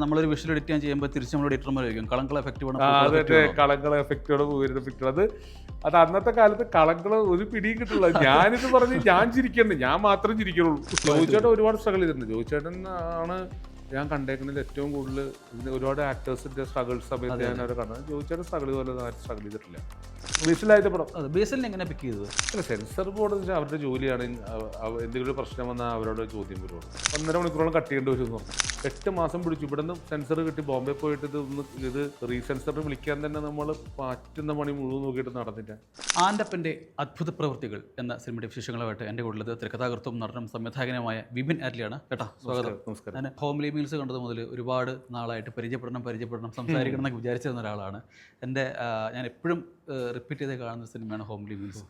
നമ്മളൊരു visual edit ചെയ്യാൻ ചെയ്യുമ്പോൾ തിരിച്ച് നമ്മൾ എഡിറ്റർമാർ ചോദിക്കും കളങ്കള എഫക്റ്റ് വേണം, അതെ, കളങ്കള എഫക്റ്റോടെ പോയിരുന്ന പിക്ചർ. അത് അന്നത്തെ കാലത്ത് കളങ്കള ഒരു പിടിയും കിട്ടില്ല. ഞാനിത് പറഞ്ഞ് ഞാൻ ചിരിക്കണ്ടേ, ഞാൻ മാത്രം ചിരിക്കുള്ളൂ. ജോയിച്ചേട്ടൻ ഒരുപാട് സ്ട്രഗിൾ ചെയ്തിട്ടുണ്ട്. ജോയിച്ചേട്ടൻ ആണ് ഞാൻ കണ്ടേക്കുന്നതിൽ ഏറ്റവും കൂടുതൽ ഒരുപാട് ആക്ടേഴ്സിന്റെ സ്ട്രഗിൾസ് സമയത്ത് ഞാൻ അവരെ കണ്ടത്. ജോയിച്ചേട്ടൻ സ്ട്രഗിൾ പോലെ സ്ട്രഗിൾ ചെയ്തിട്ടില്ല. ബേസിലായത് പടം. ബേസിലിനെ എങ്ങനെ പിക്ക് ചെയ്തത്? അല്ല, സെൻസർ ബോർഡ് എന്ന് വെച്ചാൽ അവരുടെ ജോലിയാണ്. എന്തെങ്കിലും ഒരു പ്രശ്നം വന്നാൽ അവരോട് ചോദ്യം വരുവാണ്. 1.5 മണിക്കൂറോളം കട്ട് ചെയ്യേണ്ടി വരും എന്ന് പറഞ്ഞു. 8 മാസം പിടിച്ചു. ഇവിടെ നിന്ന് സെൻസർ കിട്ടി ബോംബെ പോയിട്ട് ഇത് റീസെൻസറിന് വിളിക്കാൻ തന്നെ നമ്മൾ പറ്റുന്ന പണി മുഴുവൻ നോക്കിയിട്ട് നടന്നില്ല. ആൻഡപ്പൻ്റെ അത്ഭുത പ്രവൃത്തികൾ എന്ന സിനിമയുടെ വിശേഷങ്ങളുമായിട്ട് എൻ്റെ കൂടുതൽ തിരക്കഥാകൃത്തും നടനും സംവിധായകനുമായ വിപിൻ ആറ്റ്ലിയാണ്. ചേട്ടാ സ്വാഗതം. നമസ്കാരം. ഞാൻ ഹോംലി മീൽസ് കണ്ടത് മുതൽ ഒരുപാട് നാളായിട്ട് പരിചയപ്പെടണം സംസാരിക്കണം എന്നൊക്കെ വിചാരിച്ചിരുന്ന ഒരാളാണ്. ഞാൻ എപ്പോഴും റിപ്പീറ്റ് ചെയ്ത് കാണുന്ന സിനിമയാണ് ഹോംലി മീൽസ്.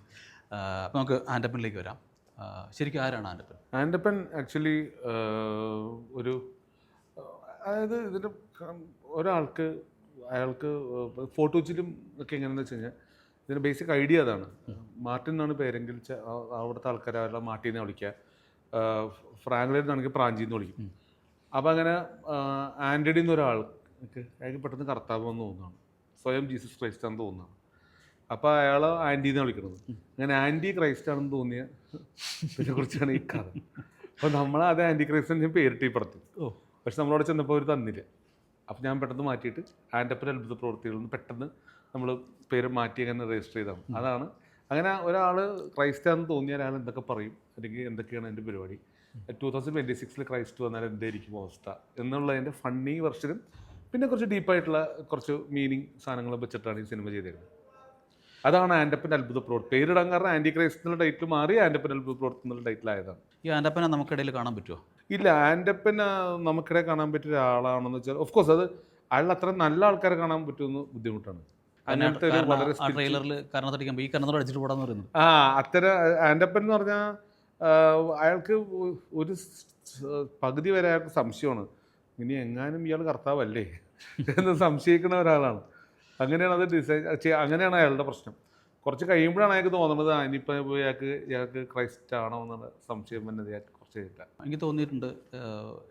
അപ്പോൾ നമുക്ക് ആൻഡപ്പനിലേക്ക് വരാം. ശരിക്കും ആരാണ് ആൻഡപ്പൻ? ആൻഡപ്പൻ ആക്ച്വലി അതായത് ഇതിൻ്റെ ഒരാൾക്ക് അയാൾക്ക് ഫോട്ടോച്ചിലും ഒക്കെ എങ്ങനെയാണെന്ന് വെച്ച് കഴിഞ്ഞാൽ ഇതിൻ്റെ ബേസിക് ഐഡിയ അതാണ്. മാർട്ടിൻ എന്നാണ് പേരെങ്കിൽ അവിടുത്തെ ആൾക്കാർ അവരുടെ മാർട്ടിനെ വിളിക്കുക, ഫ്രാങ്ക്ലിൻ എന്നാണെങ്കിൽ പ്രാഞ്ചിന്ന് വിളിക്കും. അപ്പം അങ്ങനെ ആൻ്റണി എന്നൊരാൾക്ക് അയാൾക്ക് പെട്ടെന്ന് കർത്താവെന്ന് തോന്നുന്നതാണ്, സ്വയം ജീസസ് ക്രൈസ്റ്റ് ആണെന്ന് തോന്നുന്നതാണ്. അപ്പോൾ അയാൾ ആൻറ്റീന്ന് വിളിക്കുന്നത്. അങ്ങനെ ആൻറ്റി ക്രൈസ്റ്റ് ആണെന്ന് തോന്നിയ ഇതിനെക്കുറിച്ചാണ് ഈ കഥ. അപ്പോൾ നമ്മളത് ആൻറ്റി ക്രൈസ്റ്റ് പേരിട്ട് ഈ പടത്തിൽ. പക്ഷെ നമ്മളവിടെ ചെന്നപ്പോൾ അവർ തന്നില്ല. അപ്പോൾ ഞാൻ പെട്ടെന്ന് മാറ്റിയിട്ട് ആൻഡപ്പൻ അത്ഭുത പ്രവൃത്തികളിൽ നിന്ന് പെട്ടെന്ന് നമ്മൾ പേര് മാറ്റി അങ്ങനെ രജിസ്റ്റർ ചെയ്താണ്. അതാണ് അങ്ങനെ ഒരാൾ ക്രൈസ്റ്റാണെന്ന് തോന്നിയാൽ അയാൾ എന്തൊക്കെ പറയും, അല്ലെങ്കിൽ എന്തൊക്കെയാണ് എൻ്റെ പരിപാടി, 2026 ക്രൈസ്റ്റ് വന്നാൽ എന്തായിരിക്കും അവസ്ഥ എന്നുള്ളതിൻ്റെ ഫണ്ണി വെർഷനും പിന്നെ കുറച്ച് ഡീപ്പായിട്ടുള്ള കുറച്ച് മീനിങ് സാധനങ്ങൾ വെച്ചിട്ടാണ് ഈ സിനിമ ചെയ്തേക്കുന്നത്. അതാണ് ആൻഡപ്പൻ്റെ അത്ഭുത പ്രവൃത്തി. പേരിടാൻ കാരണം ആൻറ്റി ക്രൈസ്റ്റ് എന്നുള്ള ടൈറ്റിൽ മാറി ആൻഡപ്പൻ അത്ഭുത പ്രവൃത്തി എന്നുള്ള ടൈറ്റിലായതാണ്. ഈ ആൻഡപ്പനെ നമുക്കിടയിൽ കാണാൻ പറ്റുമോ? ഇല്ല, ആൻഡപ്പൻ നമുക്കിടെ കാണാൻ പറ്റിയ ഒരാളാണെന്ന് വെച്ചാൽ ഓഫ് കോഴ്സ് അത് അയാൾ അത്ര നല്ല ആൾക്കാരെ കാണാൻ പറ്റുമെന്ന് ബുദ്ധിമുട്ടാണ്. അങ്ങനത്തെ ഒരു വളരെ അത്തരം ആൻഡപ്പൻ എന്ന് പറഞ്ഞാൽ അയാൾക്ക് ഒരു പകുതി വരെ അയാൾക്ക് സംശയമാണ്, ഇനി എങ്ങാനും ഇയാൾ കർത്താവല്ലേ എന്ന് സംശയിക്കുന്ന ഒരാളാണ്. അങ്ങനെയാണ് അത് ഡിസൈൻ, അങ്ങനെയാണ് അയാളുടെ പ്രശ്നം. കുറച്ച് കഴിയുമ്പോഴാണ് അയാൾക്ക് തോന്നുന്നത് ഇനിയിപ്പോൾ ഇയാൾക്ക് ക്രൈസ്റ്റ് ആണോ എന്നുള്ള സംശയം തന്നെ അയാൾക്ക് കുറച്ച് ചെയ്തില്ല. എനിക്ക് തോന്നിയിട്ടുണ്ട്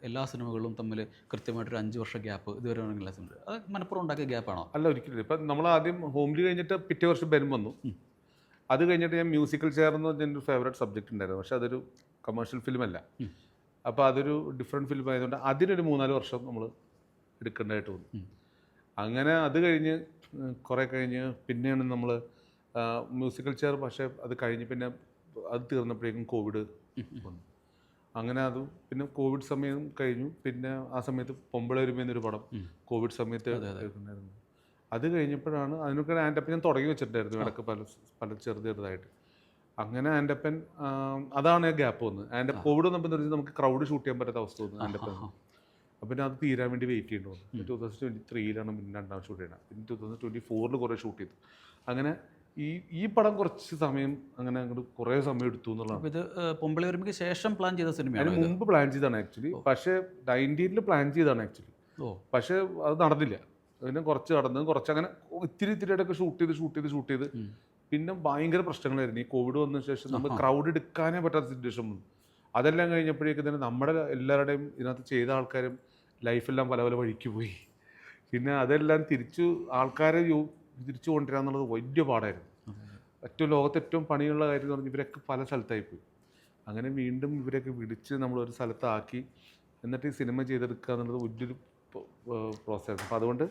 എല്ലാ സിനിമകളും തമ്മിൽ കൃത്യമായിട്ടൊരു 5 വർഷം ഗ്യാപ്പ് ഇതുവരെ എല്ലാ സിനിമ അത് മനപ്പുറം ഉണ്ടാക്കിയ ഗ്യാപ്പാണോ? അല്ല, ഒരിക്കലും. ഇപ്പം നമ്മൾ ആദ്യം ഹോംലി കഴിഞ്ഞിട്ട് പിറ്റേ വർഷം ബെൻ വന്നു. അത് കഴിഞ്ഞിട്ട് ഞാൻ മ്യൂസിക്കൽ ചെയർ എന്ന് പറഞ്ഞ എൻ്റെ ഫേവറേറ്റ് സബ്ജക്റ്റ് ഉണ്ടായിരുന്നു. പക്ഷെ അതൊരു കമേഴ്ഷ്യൽ ഫിലിമല്ല. അപ്പോൾ അതൊരു ഡിഫറെൻറ്റ് ഫിലിം ആയതുകൊണ്ട് അതിനൊരു 3-4 വർഷം നമ്മൾ എടുക്കേണ്ടതായിട്ട് വന്നു. അങ്ങനെ അത് കഴിഞ്ഞ് കുറേ കഴിഞ്ഞ് പിന്നെയാണ് നമ്മൾ മ്യൂസിക്കൽ ചെയർ. പക്ഷേ അത് കഴിഞ്ഞ് പിന്നെ അത് തീർന്നപ്പോഴേക്കും കോവിഡ് വന്നു. അങ്ങനെ അത് പിന്നെ കോവിഡ് സമയം കഴിഞ്ഞു. പിന്നെ ആ സമയത്ത് പൊമ്പളൊരുമേന്നൊരു പടം കോവിഡ് സമയത്ത് എടുക്കുന്നുണ്ടായിരുന്നു. അത് കഴിഞ്ഞപ്പോഴാണ് അതിനൊക്കെ ആൻഡപ്പൻ ഞാൻ തുടങ്ങി വെച്ചിട്ടുണ്ടായിരുന്നു ഇടയ്ക്ക് പല ചെറുതായിട്ട്. അങ്ങനെ ആൻഡപ്പൻ അതാണ് ഗ്യാപ്പ് വന്നത്. കോവിഡ് വന്നപ്പോൾ നമുക്ക് ക്രൗഡ് ഷൂട്ട് ചെയ്യാൻ പറ്റാത്ത അവസ്ഥ വന്നു ആൻഡപ്പൻ. അപ്പം പിന്നെ അത് തീരാൻ വേണ്ടി വെയിറ്റ് ചെയ്യേണ്ടി വന്നു. 2023 പിന്നെ രണ്ടാം ഷൂട്ട് ചെയ്യണം. പിന്നെ 2024 കുറേ ഷൂട്ട് ചെയ്തു. അങ്ങനെ ഈ പടം കുറച്ച് സമയം അങ്ങനെ അങ്ങോട്ട് കുറേ സമയം എടുത്തു എന്നുള്ളതാണ്. ഇത് പൊമ്പളി ഒരുമിക്ക് ശേഷം പ്ലാൻ ചെയ്ത സിനിമയാണ്. അതിന് മുമ്പ് പ്ലാൻ ചെയ്താണ് ആക്ച്വലി. പക്ഷേ 19 പ്ലാൻ ചെയ്താണ് ആക്ച്വലി. പക്ഷേ അത് നടന്നില്ല. പിന്നെ കുറച്ച് നടന്ന് കുറച്ച് അങ്ങനെ ഇത്തിരിയായിട്ടൊക്കെ ഷൂട്ട് ചെയ്ത് പിന്നെ ഭയങ്കര പ്രശ്നങ്ങളായിരുന്നു. ഈ കോവിഡ് വന്നതിന് ശേഷം നമ്മൾ ക്രൗഡ് എടുക്കാനേ പറ്റാത്ത സിറ്റുവേഷൻ വന്നു. അതെല്ലാം കഴിഞ്ഞപ്പോഴേക്കും തന്നെ നമ്മുടെ എല്ലാവരുടെയും ഇതിനകത്ത് ചെയ്ത ആൾക്കാരും ലൈഫെല്ലാം പല പല വഴിക്ക് പോയി. പിന്നെ അതെല്ലാം ആൾക്കാരെ തിരിച്ചു കൊണ്ടുവരിക എന്നുള്ളത് വലിയ പാടായിരുന്നു. ലോകത്ത് ഏറ്റവും പണിയുള്ള കാര്യം എന്ന് പറഞ്ഞാൽ ഇവരൊക്കെ പല സ്ഥലത്തായി പോയി. അങ്ങനെ വീണ്ടും ഇവരൊക്കെ വിളിച്ച് നമ്മളൊരു സ്ഥലത്താക്കി എന്നിട്ട് ഈ സിനിമ ചെയ്തെടുക്കുക എന്നുള്ളത് വലിയൊരു പ്രോസസ്സായിരുന്നു. അപ്പോൾ അതുകൊണ്ട്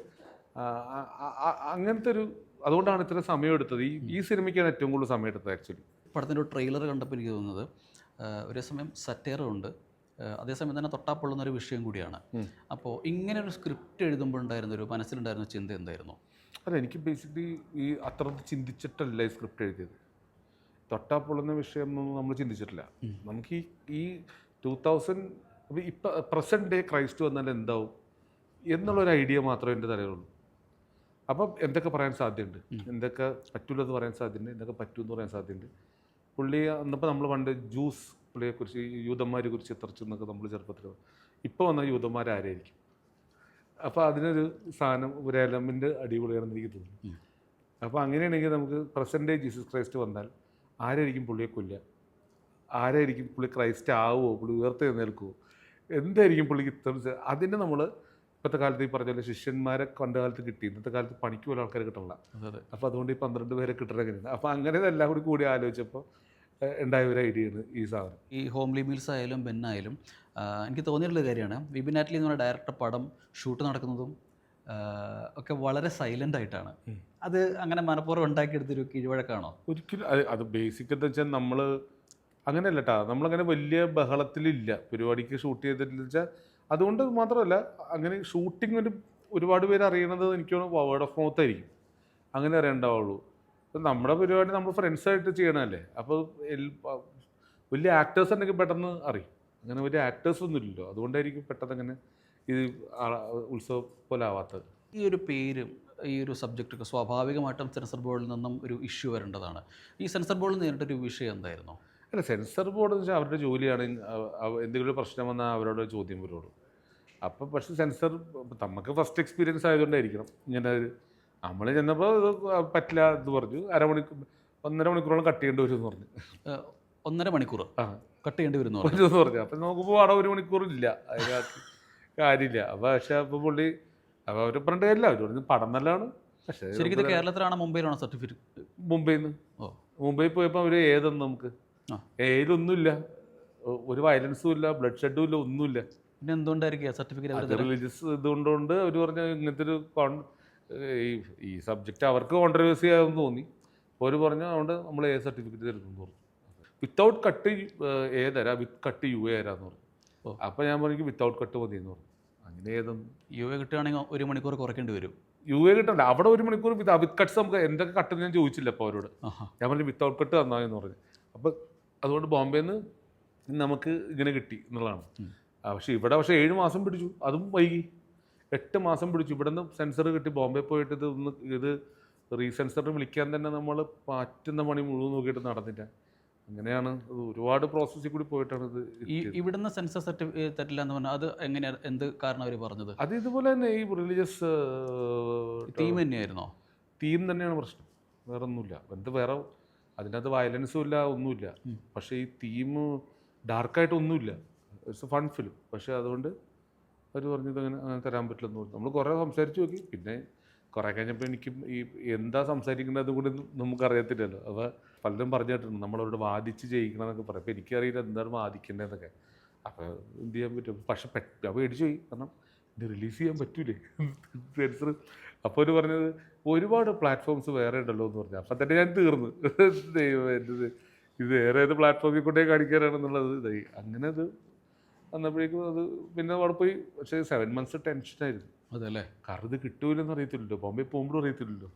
അതുകൊണ്ടാണ് ഇത്ര സമയം എടുത്തത്. ഈ സിനിമയ്ക്കാണ് ഏറ്റവും കൂടുതൽ സമയം എടുത്തത് ആക്ച്വലി. പടത്തിൻ്റെ ഒരു ട്രെയിലർ കണ്ടപ്പോൾ എനിക്ക് തോന്നുന്നത് ഒരേ സമയം സറ്റയറുണ്ട്, അതേസമയം തന്നെ തൊട്ടാപ്പൊള്ളുന്നൊരു വിഷയം കൂടിയാണ്. അപ്പോൾ ഇങ്ങനെ ഒരു സ്ക്രിപ്റ്റ് എഴുതുമ്പോൾ ഉണ്ടായിരുന്നൊരു മനസ്സിലുണ്ടായിരുന്ന ചിന്ത എന്തായിരുന്നു? അല്ല, എനിക്ക് ബേസിക്കലി ഈ അത്ര ചിന്തിച്ചിട്ടല്ല ഈ സ്ക്രിപ്റ്റ് എഴുതിയത്. തൊട്ടാപ്പൊള്ളുന്ന വിഷയം ഒന്നും നമ്മൾ ചിന്തിച്ചിട്ടില്ല. നമുക്ക് ഈ 2000 ഇപ്പം പ്രസൻറ്റ് ഡേ ക്രൈസ്റ്റ് വന്നാൽ എന്താവും എന്നുള്ളൊരു ഐഡിയ മാത്രമേ എൻ്റെ തലയിലുള്ളൂ. അപ്പം എന്തൊക്കെ പറയാൻ സാധ്യതയുണ്ട്, എന്തൊക്കെ പറ്റൂലെന്ന് പറയാൻ സാധ്യതയുണ്ട്, എന്തൊക്കെ പറ്റുമെന്ന് പറയാൻ സാധ്യതയുണ്ട്. പുള്ളി അന്നപ്പോൾ നമ്മൾ പണ്ട് പുള്ളിയെക്കുറിച്ച് യൂതന്മാരെ കുറിച്ച് എത്രച്ചു എന്നൊക്കെ നമ്മൾ ചെറുപ്പത്തിൽ. ഇപ്പോൾ വന്ന യൂതന്മാരാരായിരിക്കും? അപ്പോൾ അതിനൊരു സാധനം ഒരു എലമെൻ്റ് അടിപൊളിയാണെന്ന് എനിക്ക് തോന്നുന്നു. അപ്പോൾ അങ്ങനെയാണെങ്കിൽ നമുക്ക് പ്രസൻറ്റ് ഡേ ജീസസ് ക്രൈസ്റ്റ് വന്നാൽ ആരായിരിക്കും പുള്ളിയെ കൊല്ലുക, ആരായിരിക്കും പുള്ളി ക്രൈസ്റ്റ് ആവുമോ, പുള്ളി ഉയർത്തെഴുന്നേൽക്കുമോ, എന്തായിരിക്കും പുള്ളിക്ക് ഇത്ര അതിനെ നമ്മൾ ഇപ്പോഴത്തെ കാലത്ത് ഈ പറഞ്ഞ പോലെ ശിഷ്യന്മാരെ പണ്ട് കാലത്ത് കിട്ടി, ഇന്നത്തെ കാലത്ത് പണിക്ക് പോലെ ആൾക്കാർ കിട്ടണില്ല. അതെ. അപ്പോൾ അതുകൊണ്ട് ഈ 12 പേരെ കിട്ടണം എങ്ങനെയാണ്. അപ്പോൾ അങ്ങനെ എല്ലാം കൂടി കൂടി ആലോചിച്ചപ്പോൾ ഉണ്ടായ ഒരു ഐഡിയയാണ് ഈ സാധനം. ഈ ഹോംലി മീൽസ് ആയാലും ബെന്നായാലും എനിക്ക് തോന്നിയിട്ടുള്ള കാര്യമാണ് വിപിൻ ആറ്റ്ലി എന്ന് പറഞ്ഞ ഡയറക്ടർ പടം ഷൂട്ട് നടക്കുന്നതും ഒക്കെ വളരെ സൈലൻ്റ് ആയിട്ടാണ്. അത് അങ്ങനെ മനഃപൂർവ്വം ഉണ്ടാക്കിയെടുത്തൊരു കീഴ്വഴക്കാണോ? ഒരിക്കലും അത് ബേസിക് എന്താ വെച്ചാൽ നമ്മൾ അങ്ങനെയല്ല കേട്ടോ, നമ്മളങ്ങനെ വലിയ ബഹളത്തിലില്ല പരിപാടിക്ക് ഷൂട്ട് ചെയ്തിട്ടില്ല വെച്ചാൽ. അതുകൊണ്ട് മാത്രമല്ല, അങ്ങനെ ഷൂട്ടിംഗ് ഒരുപാട് പേര് അറിയണത് എനിക്ക് തോന്നുന്നു വേർഡ് ഓഫ് മൗത്ത് ആയിരിക്കും, അങ്ങനെ അറിയണ്ടാവുള്ളൂ. ഇപ്പം നമ്മുടെ പരിപാടി നമ്മൾ ഫ്രണ്ട്സായിട്ട് ചെയ്യണമല്ലേ, അപ്പോൾ വലിയ ആക്ടേഴ്സ് ഉണ്ടെങ്കിൽ പെട്ടെന്ന് അറിയും. അങ്ങനെ വലിയ ആക്ടേഴ്സ് ഒന്നും ഇല്ലല്ലോ, അതുകൊണ്ടായിരിക്കും പെട്ടെന്ന് അങ്ങനെ ഇത് ഉത്സവം പോലെ ആവാത്തത്. ഈ ഒരു പേരും ഈ ഒരു സബ്ജക്റ്റൊക്കെ സ്വാഭാവികമായിട്ടും സെൻസർ ബോർഡിൽ നിന്നും ഒരു ഇഷ്യൂ വരേണ്ടതാണ്. ഈ സെൻസർ ബോർഡിൽ നേരിട്ടൊരു വിഷയം എന്തായിരുന്നു? അല്ല, സെൻസർ ബോർഡ് എന്ന് വെച്ചാൽ അവരുടെ ജോലിയാണ്. എന്തെങ്കിലും പ്രശ്നം വന്നാൽ അവരോട് ചോദ്യം വരുള്ളൂ. അപ്പം പക്ഷേ സെൻസർ നമുക്ക് ഫസ്റ്റ് എക്സ്പീരിയൻസ് ആയതുകൊണ്ടായിരിക്കണം ഇങ്ങനെ നമ്മൾ ചെന്നപ്പോൾ ഇത് പറ്റില്ല എന്ന് പറഞ്ഞു. 1.5 മണിക്കൂറോളം കട്ട് ചെയ്യേണ്ടി വരും എന്ന് പറഞ്ഞു. 1.5 മണിക്കൂർ കട്ട് ചെയ്യേണ്ടി വരും എന്ന് പറഞ്ഞു. അപ്പം നോക്കുമ്പോൾ അവിടെ 1 മണിക്കൂറില്ല, അതിനകത്ത് കാര്യമില്ല. അപ്പോൾ പക്ഷേ അപ്പോൾ പുള്ളി അപ്പോൾ അവർ പറഞ്ഞിട്ട് കാര്യമില്ല, അവർ പറഞ്ഞു പടം നല്ലതാണ്. പക്ഷേ ശരിക്കും കേരളത്തിലാണോ മുംബൈയിലാണോ സർട്ടിഫിക്കറ്റ്? മുംബൈയിൽ നിന്ന്. മുംബൈയിൽ പോയപ്പോൾ അവർ ഏതെന്ന് നമുക്ക് ഏതൊന്നുമില്ല, ഒരു വയലൻസും ഇല്ല, ബ്ലഡ് ഷെഡും ഇല്ല, ഒന്നുമില്ല. പിന്നെ എന്തുകൊണ്ടായിരിക്കും സർട്ടിഫിക്കറ്റ്? റിലീജിയസ് ഇതുകൊണ്ടുകൊണ്ട് അവർ പറഞ്ഞ ഇങ്ങനത്തെ ഒരു ഈ സബ്ജക്റ്റ് അവർക്ക് കോൺട്രവേഴ്സി ആയെന്ന് തോന്നി. അവർ പറഞ്ഞു അതുകൊണ്ട് നമ്മൾ ഏത് സർട്ടിഫിക്കറ്റ് തരുന്നു പറഞ്ഞു. വിത്തൗട്ട് കട്ട് ഏതരാ, വിത്ത് കട്ട് യു എ തരാന്ന് പറഞ്ഞു. അപ്പോൾ ഞാൻ പറഞ്ഞു വിത്തൗട്ട് കട്ട് മതി എന്ന് പറഞ്ഞു. അങ്ങനെ ഏതൊന്നും യു എ കിട്ടുകയാണെങ്കിൽ 1 മണിക്കൂർ കുറയ്ക്കേണ്ടി വരും. യു എ കിട്ടണ്ട, അവിടെ 1 മണിക്കൂർ വിത്ത് കട്ട്സ് നമുക്ക് എന്തൊക്കെ കട്ട് ഞാൻ ചോദിച്ചില്ല. അപ്പോൾ അവരോട് ഞാൻ പറഞ്ഞു വിത്തൗട്ട് കട്ട് തന്നാന്ന് പറഞ്ഞു. അപ്പോൾ അതുകൊണ്ട് ബോംബെയിൽ നിന്ന് നമുക്ക് ഇങ്ങനെ കിട്ടി എന്നുള്ളതാണ്. പക്ഷേ ഇവിടെ 7 മാസം പിടിച്ചു, അതും വൈകി. 8 മാസം പിടിച്ചു. ഇവിടെ നിന്ന് സെൻസർ കിട്ടി, ബോംബെ പോയിട്ട് ഇത് റീസെൻസറിന് വിളിക്കാൻ തന്നെ നമ്മൾ പറ്റുന്ന പണി മുഴുവൻ നോക്കിയിട്ട് നടന്നില്ല. അങ്ങനെയാണ് ഒരുപാട് പ്രോസസ്സിൽ കൂടി പോയിട്ടാണ് ഇത്. ഇവിടുന്ന് സെൻസർ സർട്ടിഫിക്കറ്റ് തരില്ല എന്ന് പറഞ്ഞാൽ അത് എങ്ങനെയാണ്, എന്ത് കാരണം അവർ പറഞ്ഞത്? അത് ഇതുപോലെ തന്നെ ഈ റിലീജിയസ് തീം തന്നെയായിരുന്നോ? തീം തന്നെയാണ് പ്രശ്നം, വേറെ ഒന്നുമില്ല. വേറെ അതിനകത്ത് വയലൻസും ഇല്ല, ഒന്നുമില്ല. പക്ഷേ ഈ തീം ഡാർക്കായിട്ടൊന്നുമില്ല, ഇറ്റ്സ് എ ഫൺ ഫിലിം. പക്ഷേ അതുകൊണ്ട് അവർ പറഞ്ഞത് അങ്ങനെ തരാൻ പറ്റില്ലെന്ന് പറഞ്ഞു. നമ്മൾ കുറേ സംസാരിച്ച് നോക്കി. പിന്നെ കുറേ കഴിഞ്ഞപ്പോൾ എനിക്കും ഈ എന്താ സംസാരിക്കുന്നത് അതും കൂടി നമുക്കറിയത്തില്ലല്ലോ. അപ്പോൾ പലരും പറഞ്ഞു കേട്ടിട്ടുണ്ട് നമ്മളവരോട് വാദിച്ച് ചെയ്യിക്കണമെന്നൊക്കെ പറയും. അപ്പോൾ എനിക്കറിയില്ല എന്താണ് വാദിക്കേണ്ടതെന്നൊക്കെ. അപ്പോൾ എന്ത് ചെയ്യാൻ പറ്റും? പക്ഷെ പേടിച്ചു പോയി, കാരണം ഇത് റിലീസ് ചെയ്യാൻ പറ്റൂലേ സെൻസർ. അപ്പോൾ അവർ പറഞ്ഞത് ഒരുപാട് പ്ലാറ്റ്ഫോംസ് വേറെ ഉണ്ടല്ലോ എന്ന് പറഞ്ഞു. അപ്പം തന്നെ ഞാൻ തീർന്നു. ഇത് വേറെ ഏത് പ്ലാറ്റ്ഫോമിൽ കൊണ്ടേ കാണിക്കാനാണെന്നുള്ളത് ഇതായി. അങ്ങനെ അത് വന്നപ്പോഴേക്കും അത് പിന്നെ അവിടെ പോയി. പക്ഷേ 7 months ടെൻഷനായിരുന്നു. അതല്ലേ, കാരണം ഇത് കിട്ടൂലെന്ന് അറിയത്തില്ലല്ലോ, ബോംബെ പോകുമ്പോഴും അറിയത്തില്ലല്ലോ.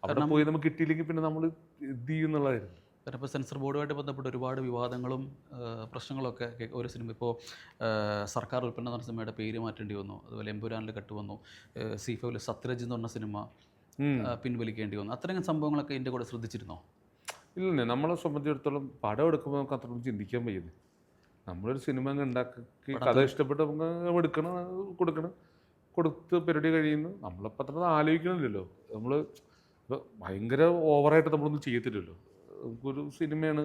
അവിടെ പോയി നമുക്ക് കിട്ടിയില്ലെങ്കിൽ പിന്നെ നമ്മൾ ഇത് ചെയ്യുന്നുള്ളതായിരുന്നു. കാരണം ഇപ്പോൾ സെൻസർ ബോർഡുമായിട്ട് ബന്ധപ്പെട്ട് ഒരുപാട് വിവാദങ്ങളും പ്രശ്നങ്ങളൊക്കെ ഒരു സിനിമ ഇപ്പോൾ സർക്കാർ ഉൽപ്പന്നം എന്ന് പറഞ്ഞ സിനിമയുടെ പേര് മാറ്റേണ്ടി വന്നു. അതുപോലെ എമ്പുരാനിൽ കട്ട് വന്നു. സി5 സത്യരജ് എന്ന് പറഞ്ഞ സിനിമ പിൻവലിക്കേണ്ടി വന്നു. അത്രയും സംഭവങ്ങളൊക്കെ ഇതിൻ്റെ കൂടെ ശ്രദ്ധിച്ചിരുന്നോ? ഇല്ലേ, നമ്മളെ സംബന്ധിച്ചിടത്തോളം പടം എടുക്കുമ്പോൾ നമുക്ക് അത്രയും ചിന്തിക്കാൻ വയ്യത്. നമ്മളൊരു സിനിമ അങ്ങ് ഉണ്ടാക്കി കഥ ഇഷ്ടപ്പെട്ട് നമുക്ക് എടുക്കണം, കൊടുത്ത് പരിപാടി കഴിയുന്നു. നമ്മളപ്പോൾ അത്ര ആലോചിക്കണില്ലല്ലോ. നമ്മൾ ഭയങ്കര ഓവറായിട്ട് നമ്മളൊന്നും ചെയ്യത്തില്ലല്ലോ. നമുക്കൊരു സിനിമയാണ്,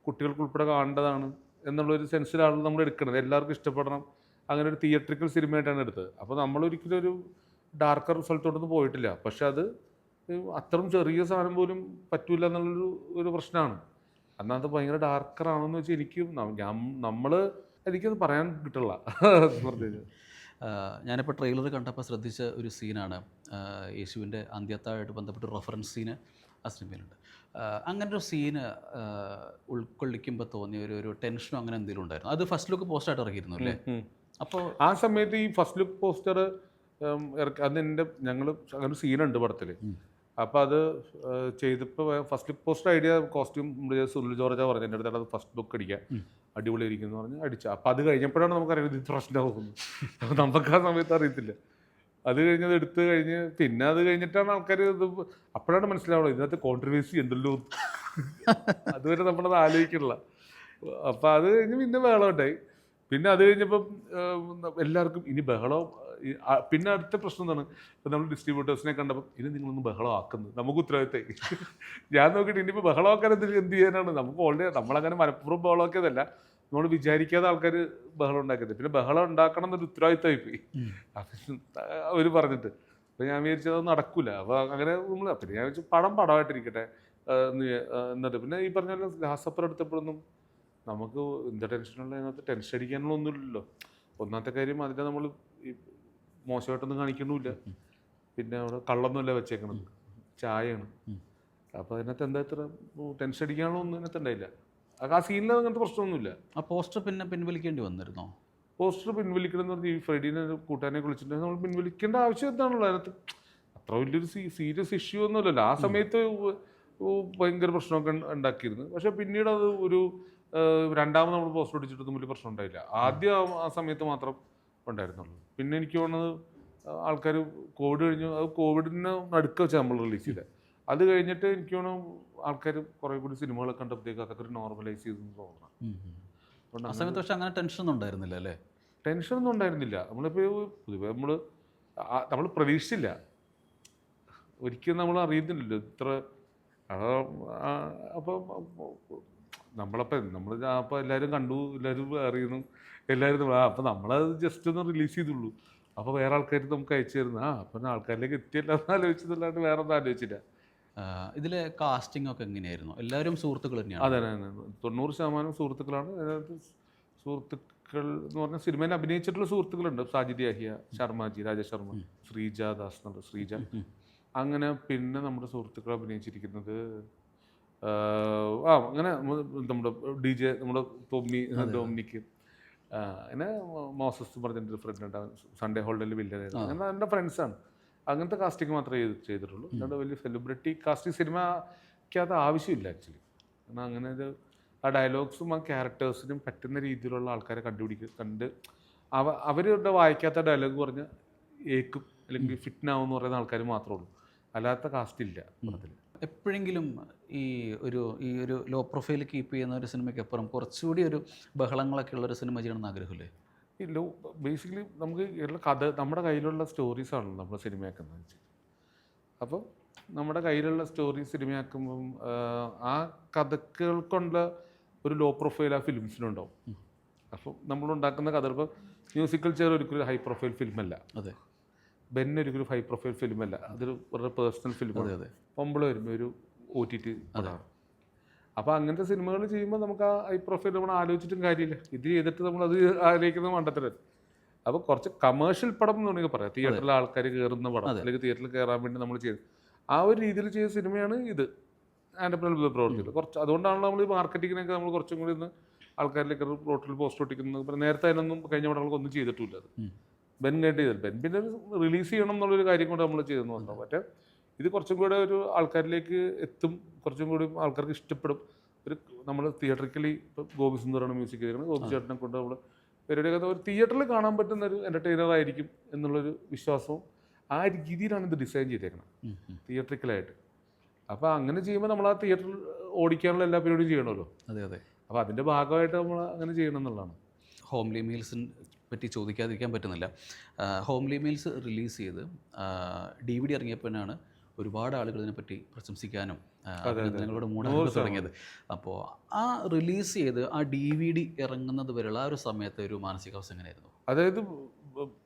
കുട്ടികൾക്ക് ഉൾപ്പെടെ കാണേണ്ടതാണ് എന്നുള്ളൊരു സെൻസിലാണ് നമ്മൾ എടുക്കുന്നത്. എല്ലാവർക്കും ഇഷ്ടപ്പെടണം, അങ്ങനെ ഒരു തിയേറ്ററിക്കൽ സിനിമയായിട്ടാണ് എടുത്തത്. അപ്പോൾ നമ്മളൊരിക്കലും ഒരു ഡാർക്കർ സ്ഥലത്തോട്ടൊന്നും പോയിട്ടില്ല. പക്ഷെ അത് അത്രയും ചെറിയ സാധനം പോലും പറ്റൂല എന്നുള്ളൊരു പ്രശ്നമാണ്. എന്നാൽ അത് ഭയങ്കര ഡാർക്കറാണെന്ന് വെച്ചാൽ എനിക്കത് പറയാൻ കിട്ടില്ല പറഞ്ഞു കഴിഞ്ഞാൽ. ഞാനിപ്പോൾ ട്രെയിലർ കണ്ടപ്പോൾ ശ്രദ്ധിച്ച ഒരു സീനാണ് യേശുവിൻ്റെ അന്ത്യത്താഴമായിട്ട് ബന്ധപ്പെട്ട റെഫറൻസ് സീന് ആ സിനിമയിലുണ്ട്. അങ്ങനൊരു സീന് ഉൾക്കൊള്ളിക്കുമ്പോൾ തോന്നിയ ഒരു ടെൻഷനോ അങ്ങനെ എന്തെങ്കിലും ഉണ്ടായിരുന്നു? അത് ഫസ്റ്റ് ലുക്ക് പോസ്റ്ററായിട്ട് ഇറക്കിയിരുന്നു അല്ലേ? അപ്പോൾ ആ സമയത്ത് ഈ ഫസ്റ്റ് ലുക്ക് പോസ്റ്റർ അത് ഞങ്ങൾ അങ്ങനെ സീനുണ്ട് പടത്തിൽ. അപ്പോൾ അത് ചെയ്തപ്പോൾ first look poster idea costume Sunil George പറഞ്ഞു എൻ്റെ അടുത്ത് അത് ഫസ്റ്റ് ലുക്ക് അടിക്കാം, അടിപൊളി ഇരിക്കുന്നു പറഞ്ഞ് അടിച്ചു. അപ്പോൾ അത് കഴിഞ്ഞപ്പോഴാണ് നമുക്കറിയാം ഇത് പ്രശ്നമാകുന്നത്. അപ്പോൾ നമുക്ക് ആ സമയത്ത് അറിയത്തില്ല. അത് കഴിഞ്ഞത് എടുത്ത് കഴിഞ്ഞ് പിന്നെ അത് കഴിഞ്ഞിട്ടാണ് ആൾക്കാർ ഇത് അപ്പോഴാണ് മനസ്സിലാവുന്നത് ഇതിനകത്ത് കോൺട്രവേഴ്സി ഉണ്ടല്ലോ. അതുവരെ നമ്മളത് ആലോചിക്കില്ല. അപ്പോൾ അത് കഴിഞ്ഞ് പിന്നെ ബഹളം ഉണ്ടായി. പിന്നെ അത് കഴിഞ്ഞപ്പം എല്ലാവർക്കും ഇനി ബഹളം. പിന്നെ അടുത്ത പ്രശ്നം എന്താണ്, ഇപ്പം നമ്മൾ ഡിസ്ട്രിബ്യൂട്ടേഴ്സിനെ കണ്ടപ്പോൾ ഇനി നിങ്ങളൊന്ന് ബഹളം ആക്കുന്നത് നമുക്ക് ഉത്തരവാദിത്തമായി. ഞാൻ നോക്കിയിട്ട് ഇനിയിപ്പോൾ ബഹളമാക്കാൻ എന്ത് ചെയ്യാനാണ്? നമുക്ക് ഓൾറെഡി നമ്മളങ്ങനെ മനഃപൂർവ്വം ബഹളമാക്കിയതല്ല, നമ്മൾ വിചാരിക്കാതെ ആൾക്കാർ ബഹളം ഉണ്ടാക്കിയത്. പിന്നെ ബഹളം ഉണ്ടാക്കണം എന്നൊരു ഉത്തരവാദിത്തമായി പോയി അവർ പറഞ്ഞിട്ട്. അപ്പോൾ ഞാൻ വിചാരിച്ചത് അത് നടക്കൂല. അപ്പോൾ അങ്ങനെ നമ്മൾ പിന്നെ ഞാൻ വെച്ചാൽ പടമായിട്ടിരിക്കട്ടെ എന്നിട്ട് പിന്നെ ഈ പറഞ്ഞ പോലെ ലാസപ്പുറം എടുത്തപ്പോഴൊന്നും നമുക്ക് എന്താ ടെൻഷനുള്ള അതിനകത്ത് ടെൻഷൻ അടിക്കാനുള്ള ഒന്നുമില്ലല്ലോ. ഒന്നാമത്തെ കാര്യം അതിൻ്റെ നമ്മൾ ഈ മോശമായിട്ടൊന്നും കാണിക്കണമില്ല. പിന്നെ അവിടെ കള്ളൊന്നുമല്ല വെച്ചേക്കണത്, ചായയാണ്. അപ്പോൾ അതിനകത്ത് എന്താ ഇത്ര ടെൻഷൻ അടിക്കാനുള്ള ഒന്നും അതിനകത്ത് ഉണ്ടായില്ല. ആ സീനിൽ അങ്ങനത്തെ പ്രശ്നമൊന്നുമില്ല. ആ പോസ്റ്റർ പിന്നെ പിൻവലിക്കേണ്ടി വന്നിരുന്നോ? പോസ്റ്റർ പിൻവലിക്കണം എന്ന് പറഞ്ഞാൽ ഈ ഫ്രെഡീനെ കൂട്ടാനെ വിളിച്ചിട്ടുണ്ടെങ്കിൽ നമ്മൾ പിൻവലിക്കേണ്ട ആവശ്യം എന്താണല്ലോ അതിനകത്ത്? അത്ര വലിയൊരു സീരിയസ് ഇഷ്യൂ ഒന്നുമില്ലല്ലോ. ആ സമയത്ത് ഭയങ്കര പ്രശ്നമൊക്കെ ഉണ്ടാക്കിയിരുന്നു. പക്ഷെ പിന്നീട് അത് ഒരു രണ്ടാമത് നമ്മൾ പോസ്റ്റർ അടിച്ചിട്ടൊന്നും വലിയ പ്രശ്നം ഉണ്ടായില്ല. ആദ്യം ആ സമയത്ത് മാത്രം ഉണ്ടായിരുന്നുള്ളൂ. പിന്നെ എനിക്ക് തോന്നുന്നത് ആൾക്കാർ കോവിഡ് കഴിഞ്ഞു, അത് കോവിഡിന് നടുക്ക വെച്ചാൽ നമ്മൾ റിലീസ് ചെയ്തത്. അത് കഴിഞ്ഞിട്ട് എനിക്ക് തോന്നുന്നു ആൾക്കാർ കുറേ കൂടി സിനിമകളൊക്കെ കണ്ടപ്പോഴത്തേക്ക് അതൊക്കെ ഒരു നോർമലൈസ് ചെയ്തെന്ന് തോന്നണം. ആ സമയത്ത് പക്ഷെ അങ്ങനെ ടെൻഷനൊന്നും ഉണ്ടായിരുന്നില്ല അല്ലേ? ടെൻഷനൊന്നും ഉണ്ടായിരുന്നില്ല. നമ്മളിപ്പോൾ പൊതുവെ നമ്മൾ പ്രതീക്ഷിച്ചില്ല, ഒരിക്കലും നമ്മൾ അറിയുന്നില്ലല്ലോ ഇത്ര. അപ്പോൾ അപ്പോൾ എല്ലാവരും കണ്ടു, എല്ലാവരും അറിയുന്നു, എല്ലാവരും അപ്പോൾ നമ്മളത് ജസ്റ്റ് ഒന്ന് റിലീസ് ചെയ്തുള്ളൂ. അപ്പോൾ വേറെ ആൾക്കാർ നമുക്ക് അയച്ചു തരുന്നു. അപ്പം ആൾക്കാരിലേക്ക് എത്തിയല്ല എന്ന് ആലോചിച്ചതല്ലാണ്ട് വേറെ ഒന്നും ആലോചിച്ചില്ല. ഇതിലെ കാസ്റ്റിംഗ് ഒക്കെ എങ്ങനെയായിരുന്നു? എല്ലാവരും സുഹൃത്തുക്കൾ തന്നെയാണ്? അതെ, 90% സുഹൃത്തുക്കളാണ്. അതിനകത്ത് സുഹൃത്തുക്കൾ എന്ന് പറഞ്ഞാൽ സിനിമയിൽ അഭിനയിച്ചിട്ടുള്ള സുഹൃത്തുക്കളുണ്ട്. സാജിദ് യാഹിയ, ശർമാജി, രാജേഷ് ശർമ്മ, ശ്രീജ ദാസ് എന്നുണ്ട്, ശ്രീജ. അങ്ങനെ പിന്നെ നമ്മുടെ സുഹൃത്തുക്കൾ അഭിനയിച്ചിരിക്കുന്നത് അങ്ങനെ നമ്മുടെ DJ നമ്മുടെ ഡൊമിനിക്ക്, അങ്ങനെ മോസസ് പറഞ്ഞിട്ട് ഫ്രണ്ട് ഉണ്ടാവും, സൺഡേ ഹോളിഡേയിൽ വില്ലനായിരുന്നു. അങ്ങനെ എൻ്റെ ഫ്രണ്ട്സാണ്. അങ്ങനത്തെ കാസ്റ്റിംഗ് മാത്രമേ ചെയ്തിട്ടുള്ളൂ. അല്ലാണ്ട് വലിയ സെലിബ്രിറ്റി കാസ്റ്റിംഗ് സിനിമയ്ക്കത് ആവശ്യമില്ല ആക്ച്വലി. കാരണം അങ്ങനെ ഒരു ആ ഡയലോഗ്സും ആ ക്യാരക്ടേഴ്സിനും പറ്റുന്ന രീതിയിലുള്ള ആൾക്കാരെ കണ്ട് അവരുടെ വായിക്കാത്ത ഡയലോഗ് പറഞ്ഞ് ഏക്കും അല്ലെങ്കിൽ ഫിറ്റ്നാവെന്ന് പറയുന്ന ആൾക്കാർ മാത്രമേ ഉള്ളൂ. അല്ലാത്ത കാസ്റ്റ് ഇല്ല പടത്തിൽ. എപ്പോഴെങ്കിലും ഈ ഒരു ലോ പ്രൊഫൈൽ കീപ്പ് ചെയ്യുന്ന ഒരു സിനിമയ്ക്ക് അപ്പുറം കുറച്ചുകൂടി ഒരു ബഹളങ്ങളൊക്കെ ഉള്ളൊരു സിനിമ ചെയ്യണമെന്ന് ആഗ്രഹമില്ലേ? ഇല്ല, ബേസിക്കലി നമുക്ക് നമ്മുടെ കയ്യിലുള്ള സ്റ്റോറീസാണല്ലോ നമ്മൾ സിനിമയാക്കുന്നത് വെച്ചാൽ. അപ്പം നമ്മുടെ കയ്യിലുള്ള സ്റ്റോറി സിനിമയാക്കുമ്പം ആ കഥകൾ കൊണ്ട് ഒരു ലോ പ്രൊഫൈൽ ആ ഫിലിംസിനുണ്ടാവും. അപ്പം നമ്മളുണ്ടാക്കുന്ന കഥ ഇപ്പോൾ മ്യൂസിക്കൽ ചെയർ ഒരിക്കലും ഹൈ പ്രൊഫൈൽ ഫിലിമല്ല. അതെ. ബെൻ ഒരിക്കലും ഹൈ പ്രൊഫൈൽ ഫിലിമല്ല, അതൊരു വളരെ പേഴ്സണൽ ഫിലിമാണ്. അതെ. പൊമ്പിള വരുമ്പോൾ ഒരു OTT അതാണ്. അപ്പോൾ അങ്ങനത്തെ സിനിമകൾ ചെയ്യുമ്പോൾ നമുക്ക് ആ ഹൈ പ്രൊഫൈൽ നമ്മൾ ആലോചിച്ചിട്ടും കാര്യമില്ല. ഇത് ചെയ്തിട്ട് നമ്മളത് ആലോചിക്കുന്നത് മണ്ടത്തരം. അപ്പോൾ കുറച്ച് കമേഴ്ഷ്യൽ പടം എന്ന് വേണമെങ്കിൽ പറയാം. തിയേറ്ററിൽ ആൾക്കാർ കയറുന്ന പടം, അല്ലെങ്കിൽ തിയേറ്ററിൽ കയറാൻ വേണ്ടി നമ്മൾ ചെയ്ത് ആ ഒരു രീതിയിൽ ചെയ്ത സിനിമയാണ് ഇത്. ആൻറ്റർപ്രണൽ പ്രവർത്തിച്ചത് കുറച്ച്. അതുകൊണ്ടാണല്ലോ നമ്മൾ ഈ മാർക്കറ്റിങ്ങിനൊക്കെ നമ്മൾ കുറച്ചും കൂടി ഒന്ന് ആൾക്കാരിലേക്ക് റോട്ടിൽ പോസ്റ്റ് ഒട്ടിക്കുന്നത്. നേരത്തെ അതിനൊന്നും കഴിഞ്ഞ പടങ്ങൾക്കൊന്നും ചെയ്തിട്ടില്ല. അത് ബെൻ കേട്ട് ചെയ്തില്ല. ബെൻ പിന്നെ റിലീസ് ചെയ്യണം എന്നുള്ളൊരു കാര്യം കൊണ്ട് നമ്മൾ ചെയ്തെന്ന് പറഞ്ഞാൽ മറ്റേ ഇത് കുറച്ചും കൂടെ ഒരു ആൾക്കാരിലേക്ക് എത്തും, കുറച്ചും കൂടി ആൾക്കാർക്ക് ഇഷ്ടപ്പെടും. ഒരു നമ്മൾ തിയേറ്ററിക്കലി ഇപ്പോൾ ഗോപി സുന്ദറാണ് മ്യൂസിക് ചെയ്യണം, ഗോപി ചേട്ടനെ കൊണ്ട് നമ്മൾ പരിപാടിയൊക്കെ ഒരു തിയേറ്ററിൽ കാണാൻ പറ്റുന്ന ഒരു എൻ്റർടൈനർ ആയിരിക്കും എന്നുള്ളൊരു വിശ്വാസവും ആ രീതിയിലാണ് ഇത് ഡിസൈൻ ചെയ്തേക്കണം തിയേറ്ററിക്കലായിട്ട്. അപ്പോൾ അങ്ങനെ ചെയ്യുമ്പോൾ നമ്മൾ ആ തിയേറ്ററിൽ ഓടിക്കാനുള്ള എല്ലാ പരിപാടിയും ചെയ്യണമല്ലോ. അതെ. അപ്പോൾ അതിൻ്റെ ഭാഗമായിട്ട് നമ്മൾ അങ്ങനെ ചെയ്യണം എന്നുള്ളതാണ്. ഹോംലി മീൽസിന് പറ്റി ചോദിക്കാതിരിക്കാൻ പറ്റുന്നില്ല. ഹോംലി മീൽസ് റിലീസ് ചെയ്ത് DVD ഇറങ്ങിയപ്പോഴാണ് ഒരുപാട് ആളുകൾ ഇതിനെപ്പറ്റി പ്രശംസിക്കാനും നിങ്ങളോട് മൂടാനൊക്കെ തുടങ്ങിയത്. അപ്പോൾ ആ റിലീസ് ചെയ്ത് ആ DVD ഇറങ്ങുന്നത് വരെയുള്ള ആ ഒരു സമയത്തെ ഒരു മാനസികാവസ്ഥ എങ്ങനെയായിരുന്നു? അതായത്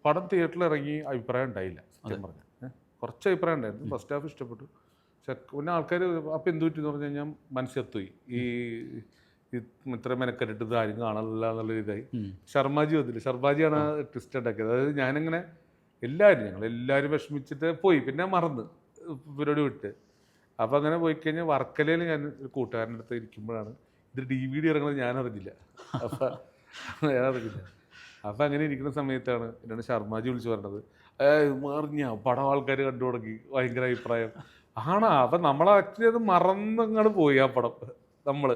പടം തിയേറ്ററിൽ ഇറങ്ങി അഭിപ്രായം ഉണ്ടായില്ല സത്യം പറഞ്ഞാൽ. കുറച്ച് അഭിപ്രായം ഉണ്ടായിരുന്നു. ഫസ്റ്റ് ഹാഫ് ഇഷ്ടപ്പെട്ടു. പിന്നെ ആൾക്കാർ അപ്പം എന്ത് പറ്റി എന്ന് പറഞ്ഞു കഴിഞ്ഞാൽ മനസ്സിലെത്തുപോയി ഈ ഇത്ര മെനക്കെട്ടിട്ട് ഇത് ആരും കാണാനില്ല എന്നുള്ള ഇതായി. ശർമാജി വന്നില്ല, ശർമാജിയാണ് ട്വിസ്റ്റ് ഉണ്ടാക്കിയത്. അതായത് ഞാനിങ്ങനെ ഞങ്ങളെല്ലാവരും വിഷമിച്ചിട്ട് പോയി, പിന്നെ മറന്ന് പരിപാടി വിട്ട്. അപ്പോൾ അങ്ങനെ പോയി കഴിഞ്ഞാൽ വർക്കലയിൽ ഞാൻ ഒരു കൂട്ടുകാരൻ്റെ അടുത്ത് ഇരിക്കുമ്പോഴാണ് ഇത് DVD ഇറങ്ങുന്നത് ഞാൻ അറിഞ്ഞില്ല. അപ്പം അങ്ങനെ ഇരിക്കുന്ന സമയത്താണ് എന്നോട് ശർമാജി വിളിച്ച് പറഞ്ഞത്, മറിഞ്ഞ പടം ആൾക്കാർ കണ്ടു തുടങ്ങി, ഭയങ്കര അഭിപ്രായം ആണോ. അപ്പം നമ്മൾ ആക്ച്വലി അത് മറന്നങ്ങോട്ട് പോയി. ആ പടം നമ്മൾ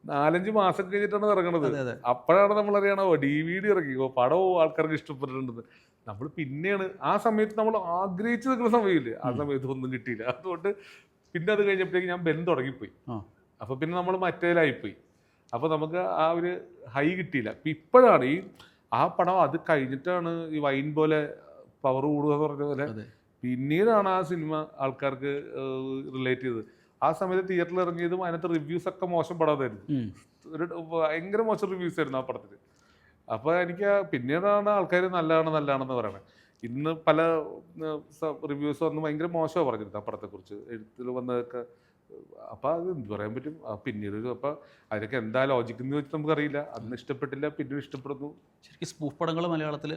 4-5 മാസം കഴിഞ്ഞിട്ടാണ് ഇറങ്ങണത്. അപ്പോഴാണ് നമ്മളറിയണോ DVD ഇറങ്ങിയോ പടവും ആൾക്കാർക്ക് ഇഷ്ടപ്പെട്ടിട്ടുണ്ടെന്ന്. നമ്മൾ പിന്നെയാണ് ആ സമയത്ത് നമ്മൾ ആഗ്രഹിച്ച് നിൽക്കുന്ന സമയമില്ലേ, ആ സമയത്ത് ഒന്നും കിട്ടിയില്ല. അതുകൊണ്ട് പിന്നെ അത് കഴിഞ്ഞപ്പോഴേക്ക് ഞാൻ ബെൻ തുടങ്ങിപ്പോയി. അപ്പോൾ പിന്നെ നമ്മൾ മറ്റേലായിപ്പോയി. അപ്പോൾ നമുക്ക് ആ ഒരു ഹൈ കിട്ടിയില്ല. അപ്പം ഇപ്പോഴാണ് ആ പടം അത് കഴിഞ്ഞിട്ടാണ് ഈ വൈൻ പോലെ പവർ കൂടുക എന്ന് പറഞ്ഞ പോലെ പിന്നീടാണ് ആ സിനിമ ആൾക്കാർക്ക് റിലേറ്റ് ചെയ്തത്. ആ സമയത്ത് തിയേറ്ററിൽ ഇറങ്ങിയതും അതിനകത്ത് റിവ്യൂസ് ഒക്കെ മോശം പടമായിരുന്നു. ഒരു ഭയങ്കര മോശം റിവ്യൂസ് ആയിരുന്നു ആ പടത്തിന്. അപ്പോൾ എനിക്ക് പിന്നീടാണ് ആൾക്കാർ നല്ലതാണെന്ന് പറയണത്. ഇന്ന് പല റിവ്യൂസ് വന്ന് ഭയങ്കര മോശമാണ് പറഞ്ഞിരുന്നത് ആ പടത്തെക്കുറിച്ച്, എഴുത്തിൽ വന്നതൊക്കെ. അപ്പോൾ അത് എന്ത് പറയാൻ പറ്റും, പിന്നീട് അപ്പോൾ അതിനൊക്കെ എന്താ ലോജിക് എന്ന് വെച്ചാൽ നമുക്കറിയില്ല. അന്ന് ഇഷ്ടപ്പെട്ടില്ല, പിന്നീട് ഇഷ്ടപ്പെടുന്നു. ശരിക്കും സ്പൂഫ് പടങ്ങൾ മലയാളത്തിൽ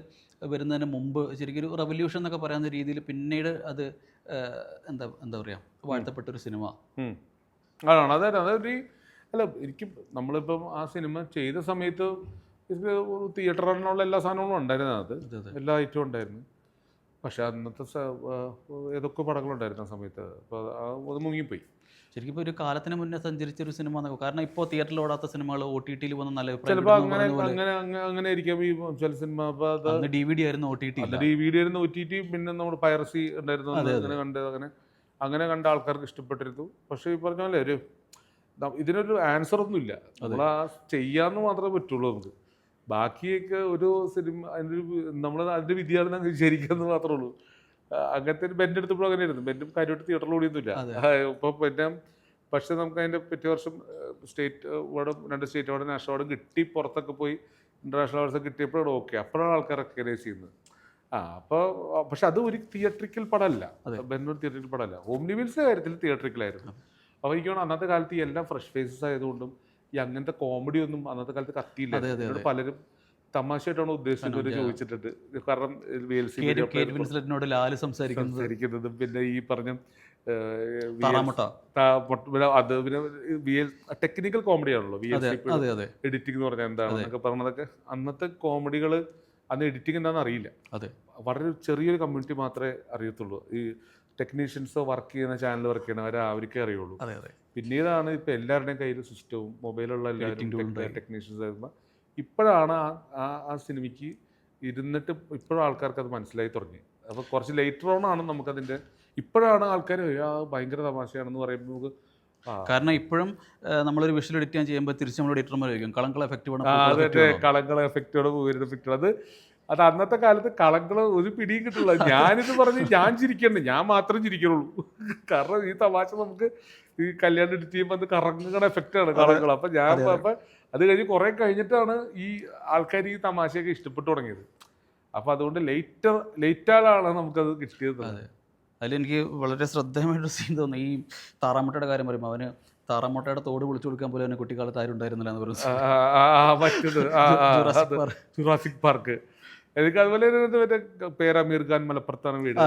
വരുന്നതിന് മുമ്പ് ശരിക്കും ഒരു റെവല്യൂഷൻ എന്നൊക്കെ പറയുന്ന രീതിയിൽ പിന്നീട് അത് എന്താ പറയുക, വാഴ്ത്തപ്പെട്ടൊരു സിനിമ ആണ്. അതൊരു അല്ല, എനിക്ക് നമ്മളിപ്പം ആ സിനിമ ചെയ്ത സമയത്ത് ഇത് തിയേറ്റർ റണ്ണിനുള്ള എല്ലാ സാധനങ്ങളും ഉണ്ടായിരുന്നു, അത് എല്ലാ ഐറ്റവും ഉണ്ടായിരുന്നു. പക്ഷെ അന്നത്തെ ഏതൊക്കെ പടങ്ങളുണ്ടായിരുന്നു ആ സമയത്ത്, അപ്പോൾ അത് മുങ്ങിപ്പോയി. ശരിക്കും ഇപ്പോൾ ഒരു കാലത്തിന് മുന്നേ സഞ്ചരിച്ചൊരു സിനിമ എന്നൊക്കെ, കാരണം ഇപ്പോൾ തിയേറ്ററിൽ ഓടാത്ത സിനിമകൾ OTT വന്ന നല്ല ചിലപ്പോൾ അങ്ങനെ ആയിരിക്കാം ഈ ചില സിനിമ. അപ്പോൾ DVD ആയിരുന്നു, OTT DVD ആയിരുന്നു, OTT. പിന്നെ നമ്മുടെ പൈറസി ഉണ്ടായിരുന്നു, അങ്ങനെ കണ്ട ആൾക്കാർക്ക് ഇഷ്ടപ്പെട്ടിരുന്നു. പക്ഷേ ഈ പറഞ്ഞ പോലെ ഇതിനൊരു ആൻസർ ഒന്നുമില്ല. നമ്മൾ ആ ചെയ്യാന്ന് മാത്രമേ പറ്റുള്ളൂ നമുക്ക്. ബാക്കിയൊക്കെ ഒരു സിനിമ നമ്മൾ അതിൻ്റെ വിധിയാണെന്ന് വിചാരിക്കാമെന്ന് മാത്രമേ ഉള്ളൂ. അങ്ങനത്തെ ഒരു ബെൻ്റെ എടുത്തപ്പോഴും അങ്ങനെ ആയിരുന്നു. ബെൻറ്റും കാര്യമായിട്ട് തിയേറ്ററിൽ ഓടിയൊന്നുമില്ല ഇപ്പം. പിന്നെ പക്ഷെ നമുക്ക് അതിൻ്റെ പിറ്റേ വർഷം സ്റ്റേറ്റ് അവാർഡും 2 സ്റ്റേറ്റ് അവാർഡും നാഷണൽ അവാർഡും കിട്ടി. പുറത്തൊക്കെ പോയി ഇൻ്റർനാഷണൽ അവാർഡ്സ് കിട്ടിയപ്പോഴാണ് ഓക്കെ, അപ്പോഴാണ് ആൾക്കാർ റെക്കഗ്നൈസ് ചെയ്യുന്നത്. അപ്പോൾ പക്ഷെ അത് ഒരു തിയേറ്ററിക്കൽ പടമല്ല, ബെന്നൊരു തിയേറ്ററിക്കൽ പടമല്ല. ഓംനി വീൽസിൻ്റെ കാര്യത്തിൽ തിയേറ്ററിക്കലായിരുന്നു. അപ്പോൾ എനിക്ക് തോന്നുന്നു അന്നത്തെ കാലത്ത് ഈ എല്ലാം ഫ്രഷ് ഫേസസ് ആയതുകൊണ്ടും ഈ അങ്ങനത്തെ കോമഡി ഒന്നും അന്നത്തെ കാലത്ത് കത്തിയില്ല. എന്നോട് പലരും തമാശയായിട്ടാണ് ഉദ്ദേശിച്ചത് ചോദിച്ചിട്ടുണ്ട്. കാരണം സംസാരിക്കുന്നതും പിന്നെ ഈ പറഞ്ഞ അത് പിന്നെ ടെക്നിക്കൽ കോമഡി ആണല്ലോ എഡിറ്റിംഗ് എന്ന് പറഞ്ഞാൽ എന്താണെന്നൊക്കെ പറഞ്ഞതൊക്കെ. അന്നത്തെ കോമഡികൾ അന്ന് എഡിറ്റിംഗ് എന്താണെന്ന് അറിയില്ല. വളരെ ചെറിയൊരു കമ്മ്യൂണിറ്റി മാത്രമേ അറിയത്തുള്ളൂ. ഈ ടെക്നീഷ്യൻസ് വർക്ക് ചെയ്യുന്ന ചാനൽ വർക്ക് ചെയ്യണവരെ അവർക്കേ അറിയുള്ളൂ. പിന്നീടാണ് ഇപ്പം എല്ലാവരുടെയും കയ്യിൽ സിസ്റ്റവും മൊബൈലുള്ള എല്ലാവരും ടെക്നീഷ്യൻസ് ആയിരുമ്പോൾ ഇപ്പോഴാണ് ആ സിനിമയ്ക്ക് ഇരുന്നിട്ട് ഇപ്പോഴും ആൾക്കാർക്ക് അത് മനസ്സിലായി തുടങ്ങി. അപ്പോൾ കുറച്ച് ലേറ്റർ ഓൺ ആണ് നമുക്കതിൻ്റെ, ഇപ്പോഴാണ് ആൾക്കാർ ഭയങ്കര തമാശയാണെന്ന് പറയുമ്പോൾ നമുക്ക്. കാരണം ഇപ്പോഴും നമ്മളൊരു വിഷ്വൽ എഡിറ്റ് ചെയ്യാൻ ചെയ്യുമ്പോൾ തിരിച്ച് നമ്മൾ എഡിറ്റർമാരായിരിക്കും കളങ്കള എഫക്റ്റ് കളങ്കള എഫക്റ്റോടെ പൂരിത എഫക്റ്റോ. അത് അന്നത്തെ കാലത്ത് കളങ്കള ഒരു പിടിയും കിട്ടില്ല. ഞാനിത് പറഞ്ഞ് ഞാൻ ചിരിക്കണ്ടേ, ഞാൻ മാത്രം ചിരിക്കുള്ളൂ. കാരണം ഈ തമാശ നമുക്ക് ഈ കല്യാണം എഡിറ്റ് ചെയ്യുമ്പോൾ അത് കറങ്ങുന്ന എഫക്റ്റാണ് കളങ്കള. അപ്പം ഞാൻ അപ്പം അത് കഴിഞ്ഞ് കുറേ കഴിഞ്ഞിട്ടാണ് ഈ ആൾക്കാർ ഈ തമാശയൊക്കെ ഇഷ്ടപ്പെട്ടു തുടങ്ങിയത്. അപ്പോൾ അതുകൊണ്ട് ലേറ്റാലാണ് നമുക്കത് കിട്ടിയത്. അതിലെനിക്ക് വളരെ ശ്രദ്ധേയമായിട്ടൊരു സീൻ തോന്നുന്നു. ഈ താറാമുട്ടയുടെ കാര്യം പറയുമ്പോൾ അവന് താറാമുട്ടയുടെ തോട് വിളിച്ചു കൊടുക്കാൻ പോലും അവന് കുട്ടിക്കാലത്ത് ആരും ഉണ്ടായിരുന്നില്ല എന്ന് പറഞ്ഞു. Jurassic park. എനിക്ക് അതുപോലെ മറ്റേ പേര് അമീർ ഖാൻ മലപ്പുറത്താണ് വീട്.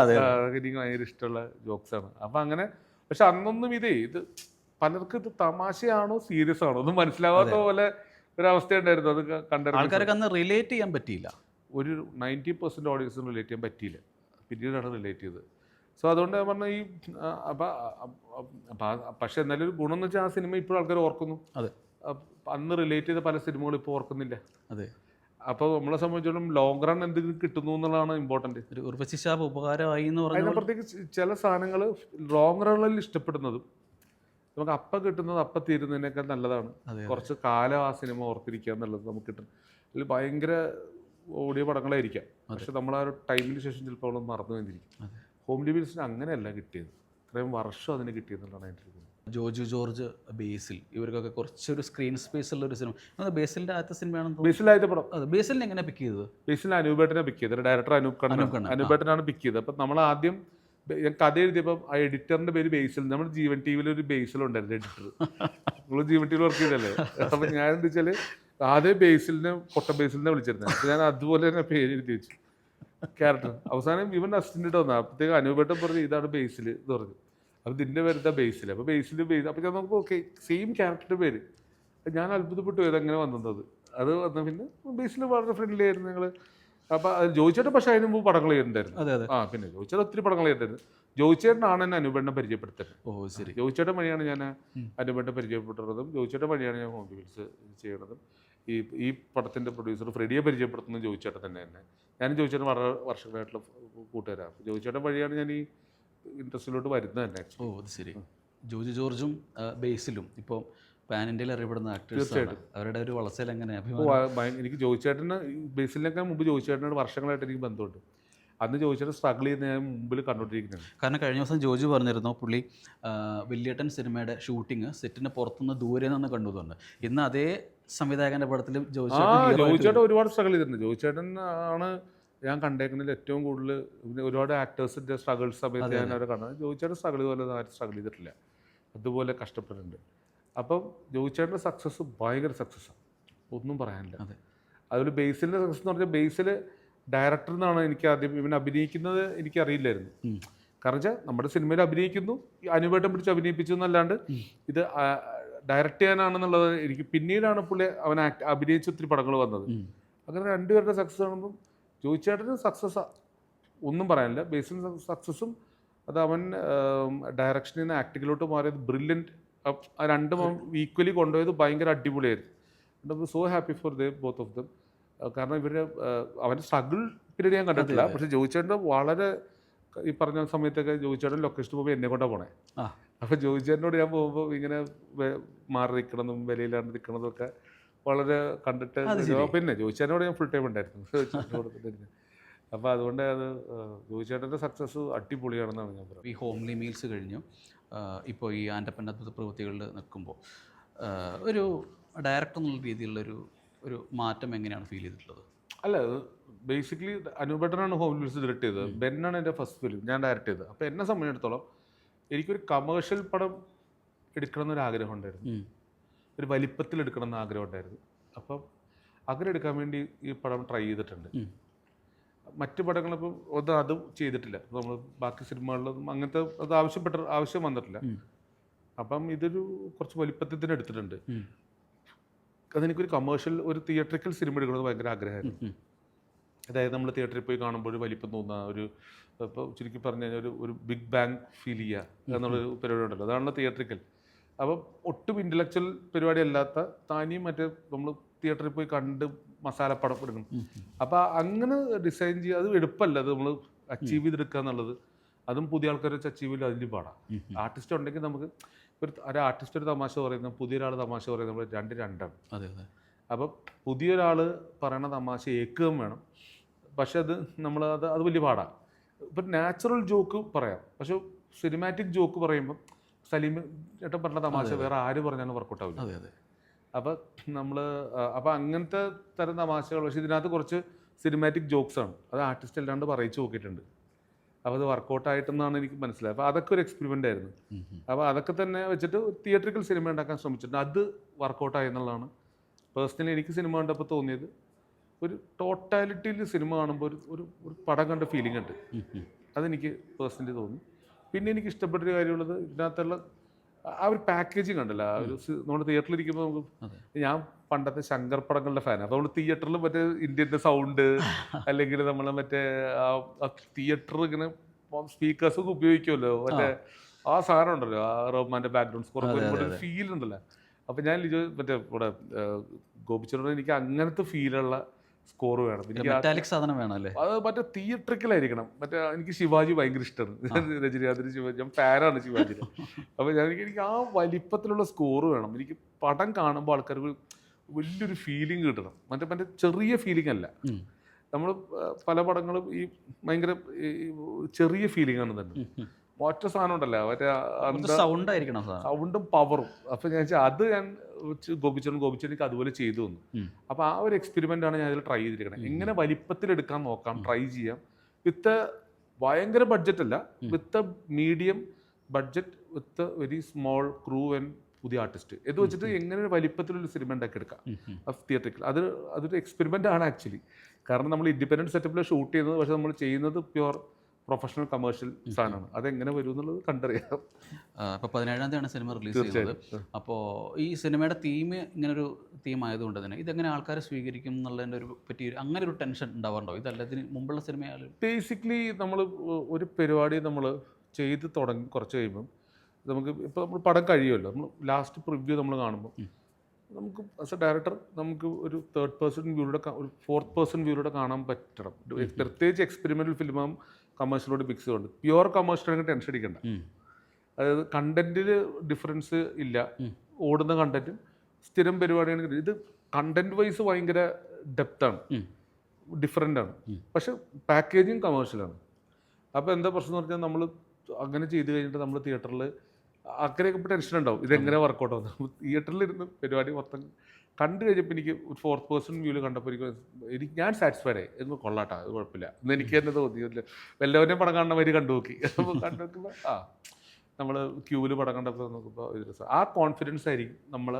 എനിക്ക് ഭയങ്കര ഇഷ്ടമുള്ള ജോക്സാണ്. അപ്പം അങ്ങനെ. പക്ഷെ അന്നൊന്നും ഇത് പലർക്കും ഇത് തമാശയാണോ സീരിയസ് ആണോ ഒന്നും മനസ്സിലാവാത്ത പോലെ ഒരവസ്ഥ ഉണ്ടായിരുന്നു. അത് കണ്ടിരുന്നു. ആൾക്കാർക്ക് അന്ന് റിലേറ്റ് ചെയ്യാൻ പറ്റിയില്ല. ഒരു 90% ഓഡിയൻസിന് റിലേറ്റ് ചെയ്യാൻ പറ്റിയില്ല. പിന്നീടാണ് റിലേറ്റ് ചെയ്തത്. സോ അതുകൊണ്ട് ഞാൻ പറഞ്ഞ ഈ പക്ഷെ എന്നാലും ഒരു ഗുണം എന്ന് വെച്ചാൽ ആ സിനിമ ഇപ്പോഴും ആൾക്കാർ ഓർക്കുന്നു. അന്ന് റിലേറ്റ് ചെയ്ത പല സിനിമകളും ഇപ്പോൾ ഓർക്കുന്നില്ല. അപ്പോൾ നമ്മളെ സംബന്ധിച്ചിടത്തോളം ലോങ് റൺ എന്തെങ്കിലും കിട്ടുന്നു എന്നുള്ളതാണ് ഇമ്പോർട്ടൻറ്റ്. ഉപകാരമായി എന്ന് പറഞ്ഞാൽ അതിനപ്പുറത്തേക്ക് ചില സാധനങ്ങൾ ലോങ് റണ്ണിൽ ഇഷ്ടപ്പെടുന്നതും നമുക്ക് അപ്പം കിട്ടുന്നത് അപ്പം തീരുന്നതിനേക്കാൾ നല്ലതാണ്. കുറച്ച് കാലം ആ സിനിമ ഓർത്തിരിക്കുക എന്നുള്ളത് നമുക്ക് കിട്ടും. അതിൽ ഭയങ്കര ഓടിയ പടങ്ങളായിരിക്കാം, പക്ഷെ നമ്മൾ ആ ഒരു ടൈമിന് ശേഷം ചിലപ്പോൾ നമ്മൾ മറന്നു വന്നിരിക്കും. ഹോംലി വീൽസിന് അങ്ങനെയല്ല കിട്ടിയത്, ഇത്രയും വർഷം അതിന് കിട്ടിയെന്നുള്ളതാണ് എൻ്റെ ഒരു. ജോജു ജോർജ്, ബേസിൽ, ഇവർക്കൊക്കെ കുറച്ചൊരു സ്ക്രീൻ സ്പേസ് ഉള്ള ഒരു സിനിമ. ബേസിലിൻ്റെ ആദ്യത്തെ സിനിമയാണെന്ന്. ബേസിലാദ്യത്തെ പടം. ബേസിലിനെ എങ്ങനെ പിക്ക് ചെയ്തത്? ബേസിലിനെ അനൂപേട്ടനെ പിക്ക് ചെയ്തത്. ഡയറക്ടർ അനൂപേട്ടനാണ് പിക്ക് ചെയ്തത്. അപ്പം നമ്മൾ ആദ്യം ഞാൻ കഥ എഴുതിയപ്പം ആ എഡിറ്ററിൻ്റെ പേര് ബേസിൽ. നമ്മുടെ ജീവൻ ടി വിയിൽ ഒരു ബേസിലുണ്ടായിരുന്നു എഡിറ്റർ. നമ്മൾ ജീവൻ ടി വിയിൽ വർക്ക് ചെയ്തല്ലേ. അപ്പം ഞാൻ എന്താ വെച്ചാൽ ആദ്യം ബേസിലിനെ പൊട്ട ബേസിലിനെ വിളിച്ചിരുന്നത്. അപ്പം ഞാൻ അതുപോലെ തന്നെ പേര് എഴുതി വെച്ചു ക്യാരക്ടർ. അവസാനം ഇവൻ അസിസ്റ്റൻ്റ് വന്നു. അപ്പോഴത്തേക്ക് അനൂപേട്ടൻ പറഞ്ഞു ഇതാണ് ബേസിൽ എന്ന് പറഞ്ഞു. അപ്പോൾ ഇതിൻ്റെ പേര് ഇതാ ബേസിൽ. അപ്പോൾ ബേസിൽ അപ്പോൾ ഞാൻ നോക്കുമ്പോൾ ഓക്കെ സെയിം ക്യാരക്ടറിൻ്റെ പേര്. ഞാൻ അത്ഭുതപ്പെട്ടു ഇതെങ്ങനെ വന്നത്. അത് വന്ന പിന്നെ ബേസിൽ വളരെ ഫ്രണ്ട്ലി ആയിരുന്നു ഞങ്ങൾ. അപ്പോൾ അത് ജോയിച്ചേട്ടൻ പക്ഷേ അതിന് മുമ്പ് പടങ്ങൾ ചെയ്തിട്ടുണ്ടായിരുന്നു. പിന്നെ ജോയിച്ചേട്ടൻ ഒത്തിരി പടങ്ങൾ ചെയ്തിട്ടുണ്ടായിരുന്നു. ജോയിച്ചേട്ടനാണ് എന്നെ അനൂപേട്ടനെ പരിചയപ്പെടുത്തുന്നത്. ജോയിച്ചേട്ടൻ വഴിയാണ് ഞാൻ അനൂപേട്ടനെ പരിചയപ്പെടുത്തുന്നതും ജോയിച്ചേട്ടൻ വഴിയാണ് ഞാൻ ഹോം വീൽസ് ചെയ്യണതും. ഈ പടത്തിൻ്റെ പ്രൊഡ്യൂസർ ഫ്രെഡിയെ പരിചയപ്പെടുത്തുന്നത് ജോയിച്ചേട്ടൻ തന്നെ. ഞാനും ജോയിച്ചേട്ടൻ വളരെ വർഷങ്ങളായിട്ടുള്ള കൂട്ടുകാരാണ്. ജോയിച്ചേട്ടൻ വഴിയാണ് ഞാൻ ഈ ഇൻഡസ്ട്രിയിലോട്ട് വരുന്നത് തന്നെ. അത് ശരി. ജോജു ജോർജും ബേസിലും ഇപ്പോൾ പാൻ ഇന്ത്യയിൽ അറിയപ്പെടുന്ന ആക്ടേഴ്സാണ്. അവരുടെ ഒരു വളർച്ചയിൽ എങ്ങനെ? എനിക്ക് ജോയിച്ചേട്ടന് ബേസിലിനൊക്കെ മുമ്പ് ജോയിച്ചേട്ടനോട് വർഷങ്ങളായിട്ട് എനിക്ക് ബന്ധമുണ്ട്. അന്ന് ചോദിച്ചിട്ട് സ്ട്രഗിൾ ചെയ്യുന്ന ഞാൻ മുമ്പിൽ കണ്ടുകൊണ്ടിരിക്കുന്നത്. കാരണം കഴിഞ്ഞ ദിവസം ജോജു പറഞ്ഞിരുന്നു പുള്ളി വില്യേട്ടൻ സിനിമയുടെ ഷൂട്ടിങ് സെറ്റിന് പുറത്തുനിന്ന് ദൂരെ നിന്ന് കണ്ടു തന്നെ. ഇന്ന് അതേ സംവിധായകൻ്റെ പടത്തിൽ ജോയിച്ചേട്ടൻ ഒരുപാട് സ്ട്രഗിൾ ചെയ്തിട്ടുണ്ട്. ജോയിച്ചേട്ടൻ ആണ് ഞാൻ കണ്ടേക്കുന്നതിൽ ഏറ്റവും കൂടുതൽ ഒരുപാട് ആക്ടേഴ്സിൻ്റെ സ്ട്രഗിൾസ് സമയത്ത് ഞാൻ അവരെ കണ്ടത്. ജോയിച്ചേട്ടൻ സ്ട്രഗിൾ പോലെ ആരും സ്ട്രഗിൾ ചെയ്തിട്ടില്ല, അതുപോലെ കഷ്ടപ്പെട്ടിട്ടുണ്ട്. അപ്പം ജോയിച്ചേട്ടൻ്റെ സക്സസ് ഭയങ്കര സക്സസ്സാണ്, ഒന്നും പറയാനില്ല. അതുപോലെ ബേസിലിൻ്റെ സക്സസ് എന്ന് പറഞ്ഞാൽ ബേസിൽ ഡയറക്ടർ എന്നാണ് എനിക്ക് ആദ്യം ഇവൻ അഭിനയിക്കുന്നത് എനിക്കറിയില്ലായിരുന്നു. കാരണം വെച്ചാൽ നമ്മുടെ സിനിമയിൽ അഭിനയിക്കുന്നു, അനുവേട്ടം പിടിച്ച് അഭിനയിപ്പിച്ചു എന്നല്ലാണ്ട് ഇത് ഡയറക്റ്റ് ചെയ്യാനാണെന്നുള്ളത് എനിക്ക് പിന്നീടാണ് പുള്ളി അവൻ അഭിനയിച്ച് ഒത്തിരി പടങ്ങൾ വന്നത്. അങ്ങനെ രണ്ടുപേരുടെ സക്സസ് കാണുമ്പം ജോയിച്ചേട്ടന് സക്സസ് ഒന്നും പറയാനില്ല. ബേസിൽ സക്സസ്സും അത് അവൻ ഡയറക്ഷനിൽ നിന്ന് ആക്ടിങ്ങിലോട്ട് മാറിയത് ബ്രില്യൻറ്റ്. ആ രണ്ടും ഈക്വലി കൊണ്ടുപോയത് ഭയങ്കര അടിപൊളിയായിരുന്നു. So happy for both of them. കാരണം ഇവരുടെ അവൻ്റെ സ്ട്രഗിൾ പീരീഡ് ഞാൻ കണ്ടിട്ടില്ല. പക്ഷേ ജോയിച്ചേട്ടൻ വളരെ ഈ പറഞ്ഞ സമയത്തൊക്കെ ജോയിച്ചേട്ടൻ ലൊക്കേഷൻ പോകുമ്പോൾ എന്നെ കൊണ്ടാണ് പോണേ. അപ്പോൾ ജോയിച്ചേട്ടനോട് ഞാൻ പോകുമ്പോൾ ഇങ്ങനെ മാറി നിൽക്കണതും വിലയിലാണ്ട് നിൽക്കണതൊക്കെ വളരെ കണ്ടിട്ട് പിന്നെ ജോയിച്ചേട്ടനോട് ഞാൻ ഫുൾ ടൈം ഉണ്ടായിരുന്നു. അപ്പോൾ അതുകൊണ്ട് അത് ജോയിച്ചേട്ടൻ്റെ സക്സസ് അടിപൊളിയാണെന്നാണ് ഞാൻ പറയുന്നത്. ഈ ഹോംലി മീൽസ് കഴിഞ്ഞു ഇപ്പോൾ ഈ ആൻ്റപ്പൻ്റെ അദ്ഭുത പ്രവൃത്തികളിൽ നിൽക്കുമ്പോൾ ഒരു ഡയറക്ടർ എന്നുള്ള രീതിയിലുള്ളൊരു മാറ്റം എങ്ങനെയാണ് ഫീൽ ചെയ്തിട്ടുള്ളത്? അല്ല, ബേസിക്കലി അനുപേട്ടനാണ് ഹോം മീൽസ് ഡയറക്റ്റ് ചെയ്തത്. ബെന്നാണ് എൻ്റെ ഫസ്റ്റ് ഫിലിം ഞാൻ ഡയറക്റ്റ് ചെയ്തത്. അപ്പോൾ എന്നെ സംബന്ധിച്ചിടത്തോളം എനിക്കൊരു കമേഴ്ഷ്യൽ പടം എടുക്കണം എന്നൊരു ആഗ്രഹം ഉണ്ടായിരുന്നു, ഒരു വലിപ്പത്തിൽ എടുക്കണം എന്ന് ആഗ്രഹം ഉണ്ടായിരുന്നു. അപ്പം അങ്ങനെ എടുക്കാൻ വേണ്ടി ഈ പടം ട്രൈ ചെയ്തിട്ടുണ്ട്. മറ്റ് പടങ്ങളിപ്പം ഒന്നും അതും ചെയ്തിട്ടില്ല. നമ്മൾ ബാക്കി സിനിമകളിലൊന്നും അങ്ങനത്തെ അത് ആവശ്യം വന്നിട്ടില്ല. അപ്പം ഇതൊരു കുറച്ച് വലിപ്പത്തിൽ തന്നെ എടുത്തിട്ടുണ്ട്. അതെനിക്കൊരു കമേഴ്ഷ്യൽ ഒരു തിയേറ്ററിക്കൽ സിനിമ എടുക്കുന്നത് ഭയങ്കര ആഗ്രഹമായിരുന്നു. അതായത് നമ്മൾ തിയേറ്ററിൽ പോയി കാണുമ്പോൾ ഒരു വലിപ്പം തോന്നുക, ഒരു ഇപ്പോൾ ചുരുക്കി പറഞ്ഞു കഴിഞ്ഞാൽ ഒരു ബിഗ് ബാങ് ഫീൽ ചെയ്യുക എന്നുള്ളൊരു പരിപാടി ഉണ്ടല്ലോ, അതാണല്ലോ തിയേറ്ററിക്കൽ. അപ്പം ഒട്ടും ഇൻ്റലക്ച്വൽ പരിപാടി അല്ലാത്ത താനിയും മറ്റേ നമ്മൾ തിയേറ്ററിൽ പോയി കണ്ട് മസാലപ്പടം എടുക്കണം. അപ്പോൾ അങ്ങനെ ഡിസൈൻ ചെയ്യുക അത് എളുപ്പമല്ല. അത് നമ്മൾ അച്ചീവ് ചെയ്തെടുക്കുക എന്നുള്ളത് അതും പുതിയ ആൾക്കാർ വെച്ച് അച്ചീവ് ചെയ്യില്ല, അതിന് പാടാം. ആർട്ടിസ്റ്റ് ഉണ്ടെങ്കിൽ നമുക്ക് ഒരു ആർട്ടിസ്റ്റ് ഒരു തമാശ പറയുന്നത് പുതിയൊരാൾ തമാശ പറയുന്നത് നമ്മൾ രണ്ടാണ്. അപ്പം പുതിയൊരാൾ പറയണ തമാശ ഏക്കുകയും വേണം. പക്ഷെ അത് അത് വലിയ പാടാണ്. ഇപ്പം നാച്ചുറൽ ജോക്ക് പറയാം, പക്ഷെ സിനിമാറ്റിക് ജോക്ക് പറയുമ്പം സലീം ചേട്ടൻ പറഞ്ഞ തമാശ വേറെ ആര് പറഞ്ഞാലും വർക്കൗട്ട് ആവില്ല. അപ്പം അങ്ങനത്തെ തരം തമാശകൾ, പക്ഷെ ഇതിനകത്ത് കുറച്ച് സിനിമാറ്റിക് ജോക്സ് ആണ്, അത് ആർട്ടിസ്റ്റ് അല്ലാണ്ട് പറയിച്ച് നോക്കിയിട്ടുണ്ട്. അപ്പോൾ അത് വർക്കൗട്ടായിട്ടെന്നാണ് എനിക്ക് മനസ്സിലായത്. അപ്പോൾ അതൊക്കെ ഒരു എക്സ്പെരിമെൻ്റ് ആയിരുന്നു. അപ്പോൾ അതൊക്കെ തന്നെ വെച്ചിട്ട് തിയേറ്ററിക്കൽ സിനിമ ഉണ്ടാക്കാൻ ശ്രമിച്ചിട്ടുണ്ട്. അത് വർക്കൗട്ടായി എന്നുള്ളതാണ് പേഴ്സണലി എനിക്ക് സിനിമ കണ്ടപ്പോൾ തോന്നിയത്. ഒരു ടോട്ടാലിറ്റിയിൽ സിനിമ കാണുമ്പോൾ ഒരു പടം കണ്ട ഫീലിംഗ് ഉണ്ട്, അതെനിക്ക് പേഴ്സണലി തോന്നി. പിന്നെ എനിക്ക് ഇഷ്ടപ്പെട്ടൊരു കാര്യമുള്ളത് ഇതിനകത്തുള്ള ആ ഒരു പാക്കേജിങ് ഉണ്ടല്ലോ. ആ ഒരു നമ്മൾ തിയേറ്ററിലിരിക്കുമ്പോൾ നമുക്ക്, ഞാൻ പണ്ടത്തെ ശങ്കർ പടങ്ങളുടെ ഫാനാണ്. അപ്പോൾ നമ്മൾ തിയേറ്ററിൽ മറ്റേ ഇന്ത്യൻ്റെ സൗണ്ട് അല്ലെങ്കിൽ നമ്മൾ മറ്റേ തിയേറ്റർ ഇങ്ങനെ സ്പീക്കേഴ്സൊക്കെ ഉപയോഗിക്കുമല്ലോ, മറ്റേ ആ സാധനം ഉണ്ടല്ലോ, ആ റഹ്മാൻ്റെ ബാക്ക്ഗ്രൗണ്ട് സ്കോർ ഒരു ഫീൽ ഉണ്ടല്ലോ. അപ്പോൾ ഞാൻ മറ്റേ ഇവിടെ ഗോപിച്ചനോട് എനിക്ക് അങ്ങനത്തെ ഫീലുള്ള സ്കോർ വേണം. മെറ്റാലിക് സാധനം വേണം അല്ലേ? അത് മറ്റേ തിയേറ്ററിക്കലായിരിക്കണം. മറ്റേ എനിക്ക് ശിവാജി ഭയങ്കര ഇഷ്ടമാണ്, രജനീകാന്തിന് ശിവാജി, ഞാൻ ഫാനാണ് ശിവാജിന്. അപ്പോൾ എനിക്ക് ആ വലിപ്പത്തിലുള്ള സ്കോർ വേണം. എനിക്ക് പടം കാണുമ്പോൾ ആൾക്കാർക്ക് വലിയൊരു ഫീലിംഗ് കിട്ടണം. മറ്റേ ചെറിയ ഫീലിംഗ് അല്ല. നമ്മൾ പല പടങ്ങളും ഈ ഭയങ്കര ചെറിയ ഫീലിംഗ് ആണ് തന്നെ. ഒറ്റ സാധനം ഉണ്ടല്ലോ, മറ്റേ സൗണ്ടും പവറും. അപ്പം ഞാൻ വെച്ചാൽ അത് ഞാൻ ഗോപിച്ചൻ എനിക്ക് അതുപോലെ ചെയ്തു തന്നു. അപ്പോൾ ആ ഒരു എക്സ്പെരിമെൻ്റ് ആണ് ഞാൻ അതിൽ ട്രൈ ചെയ്തിരിക്കുന്നത്. എങ്ങനെ വലിപ്പത്തിലെടുക്കാൻ നോക്കാം, ട്രൈ ചെയ്യാം. വിത്ത് ഭയങ്കര ബഡ്ജറ്റ് അല്ല, with medium budget, with very small crew and പുതിയ ആർട്ടിസ്റ്റ് ഇത് വെച്ചിട്ട് എങ്ങനെ ഒരു വലിപ്പത്തിലൊരു സിനിമ ഉണ്ടാക്കി എടുക്കാം തിയേറ്ററിൽ. അതൊരു എക്സ്പെരിമെൻ്റ് ആണ് ആക്ച്വലി. കാരണം നമ്മൾ ഇൻഡിപെൻഡൻറ്റ് സെറ്റപ്പിൽ ഷൂട്ട് ചെയ്യുന്നത്, പക്ഷേ നമ്മൾ ചെയ്യുന്നത് പ്യുവർ പ്രൊഫഷണൽ കമേഴ്ഷ്യൽ സാധനമാണ്. അതെങ്ങനെ വരും എന്നുള്ളത് കണ്ടറിയാം. ഇപ്പോൾ 17-ാം തീയതിയാണ് സിനിമ റിലീസ് ചെയ്തത്. അപ്പോൾ ഈ സിനിമയുടെ തീം ഇങ്ങനൊരു തീം ആയതുകൊണ്ട് തന്നെ ഇതെങ്ങനെ ആൾക്കാർ സ്വീകരിക്കും എന്നുള്ളതിൻ്റെ പറ്റി അങ്ങനെ ഒരു ടെൻഷൻ ഉണ്ടാവാറുണ്ടോ? ഇതല്ല ഇതിന് മുമ്പുള്ള സിനിമയായാലും ബേസിക്കലി നമ്മൾ ഒരു പരിപാടി നമ്മൾ ചെയ്ത് തുടങ്ങി കുറച്ച് കഴിയുമ്പം നമുക്ക് ഇപ്പോൾ നമ്മൾ പടം കഴിയുമല്ലോ, നമ്മൾ ലാസ്റ്റ് പ്രിവ്യൂ നമ്മൾ കാണുമ്പോൾ നമുക്ക് ആസ് എ ഡയറക്ടർ നമുക്ക് ഒരു 3rd person വ്യൂയിലൂടെ ഒരു 4th person വ്യൂയിലൂടെ കാണാൻ പറ്റണം. പ്രത്യേകിച്ച് എക്സ്പെരിമെൻ്റൽ ഫിലിമാകും കമേഴ്ഷ്യലോട് മിക്സ് കൊണ്ട്. പ്യുവർ കമേഴ്ഷ്യൽ ടെൻഷൻ അടിക്കണ്ട. അതായത് കണ്ടന്റിൽ ഡിഫറൻസ് ഇല്ല, ഓടുന്ന കണ്ടന്റും സ്ഥിരം പരിപാടിയാണെങ്കിൽ ഇത് കണ്ടന്റ് വൈസ് ഭയങ്കര ഡെപ്താണ്. ഡിഫറെൻ്റ് ആണ്. പക്ഷെ പാക്കേജിങ് കമേഴ്ഷ്യലാണ്. അപ്പോൾ എന്താ പ്രശ്നം എന്ന് പറഞ്ഞാൽ നമ്മൾ അങ്ങനെ ചെയ്ത് കഴിഞ്ഞിട്ട് നമ്മൾ തിയേറ്ററിൽ അങ്ങനെയൊക്കെ ഇപ്പോൾ ടെൻഷൻ ഉണ്ടാവും, ഇതെങ്ങനെ വർക്കൗട്ട് ആവും. തിയേറ്ററിലിരുന്ന് പരിപാടി മൊത്തം കണ്ടു കഴിഞ്ഞപ്പോൾ എനിക്ക് ഒരു 4th പേഴ്സൺ വ്യൂവിൽ കണ്ടപ്പോൾ എനിക്ക് ഞാൻ സാറ്റിസ്ഫൈഡ് ആയി. എന്ന് കൊള്ളാട്ടാ, അത് കുഴപ്പമില്ല എന്ന് എനിക്ക് തന്നെ തോന്നിയില്ല. വല്ലവരെയും പടം കാണുന്ന മാതിരി കണ്ടു നോക്കി. അപ്പോൾ കണ്ടു നോക്കുമ്പോൾ നമ്മൾ ക്യൂവിൽ പടം കണ്ടപ്പോൾ നോക്കുമ്പോൾ ഒരു രസം. ആ കോൺഫിഡൻസ് ആയിരിക്കും നമ്മൾ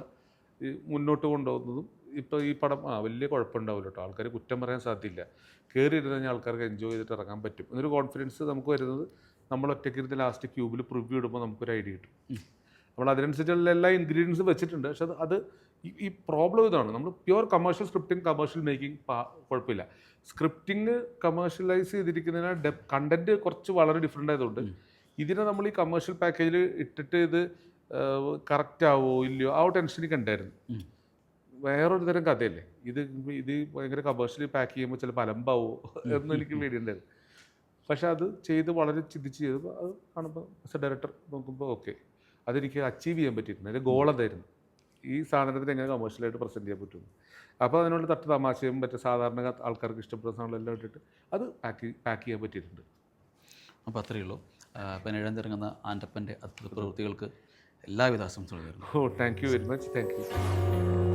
മുന്നോട്ട് കൊണ്ടുപോകുന്നതും. ഇപ്പോൾ ഈ പടം വലിയ കുഴപ്പമുണ്ടാവില്ല കേട്ടോ, ആൾക്കാർ കുറ്റം പറയാൻ സാധ്യതയില്ല, കയറി ഇരുന്ന് കഴിഞ്ഞാൽ ആൾക്കാർക്ക് എൻജോയ് ചെയ്തിട്ട് ഇറങ്ങാൻ പറ്റും എന്നൊരു കോൺഫിഡൻസ് നമുക്ക് വരുന്നത് നമ്മൾ ഒറ്റയ്ക്ക് ഇരുന്ന് ലാസ്റ്റ് ക്യൂബിൽ പ്രിവ്യൂ ഇടുമ്പോൾ നമുക്കൊരു ഐഡിയ കിട്ടും. നമ്മൾ അതിനനുസരിച്ചുള്ള എല്ലാ ഇൻഗ്രീഡിയൻസും വെച്ചിട്ടുണ്ട്. പക്ഷെ അത് ഈ പ്രോബ്ലം ഇതാണ്, നമ്മൾ pure commercial scripting commercial making കുഴപ്പമില്ല. സ്ക്രിപ്റ്റിംഗ് കമേഴ്ഷ്യലൈസ് ചെയ്തിരിക്കുന്നതിനാൽ കണ്ടന്റ് കുറച്ച് വളരെ ഡിഫറെൻ്റ് ആയതുകൊണ്ട് ഇതിനെ നമ്മൾ ഈ കമേഴ്ഷ്യൽ പാക്കേജിൽ ഇട്ടിട്ട് ഇത് കറക്റ്റ് ആവോ ഇല്ലയോ ആ ഒരു ടെൻഷൻ എനിക്ക് ഉണ്ടായിരുന്നു. വേറൊരു തരം കഥയല്ലേ ഇത്, ഭയങ്കര കമേഴ്ഷ്യലി പാക്ക് ചെയ്യുമ്പോൾ ചിലപ്പോൾ അലമ്പാവോ എന്ന് എനിക്ക് പേടിയുണ്ടായിരുന്നു. പക്ഷെ അത് ചെയ്ത് വളരെ ചിന്തിച്ച് ചെയ്തപ്പോൾ അത് കാണുമ്പോൾ ആസ് എ ഡയറക്ടർ നോക്കുമ്പോൾ ഓക്കെ, അതെനിക്ക് അച്ചീവ് ചെയ്യാൻ പറ്റിയിട്ടുണ്ട്. അതിൻ്റെ ഗോൾ എന്തായിരുന്നു, ഈ സാധനത്തിന് എങ്ങനെ കമേഴ്ഷ്യലായിട്ട് പ്രസൻറ്റ് ചെയ്യാൻ പറ്റും. അപ്പോൾ അതിനുള്ള തട്ട് തമാശയും മറ്റേ സാധാരണ ആൾക്കാർക്ക് ഇഷ്ടപ്പെടുന്ന സാധനങ്ങളെല്ലാം ഇട്ടിട്ട് അത് പാക്ക് ചെയ്യാൻ പറ്റിയിട്ടുണ്ട്. അപ്പോൾ അത്രയേ ഉള്ളൂ. 17 ഇറങ്ങുന്ന ആൻ്റപ്പൻ്റെ അദ്ഭുത പ്രവൃത്തികൾക്ക് എല്ലാവിധ ആശംസകളും നേരുന്നു. Thank you very much. Thank you.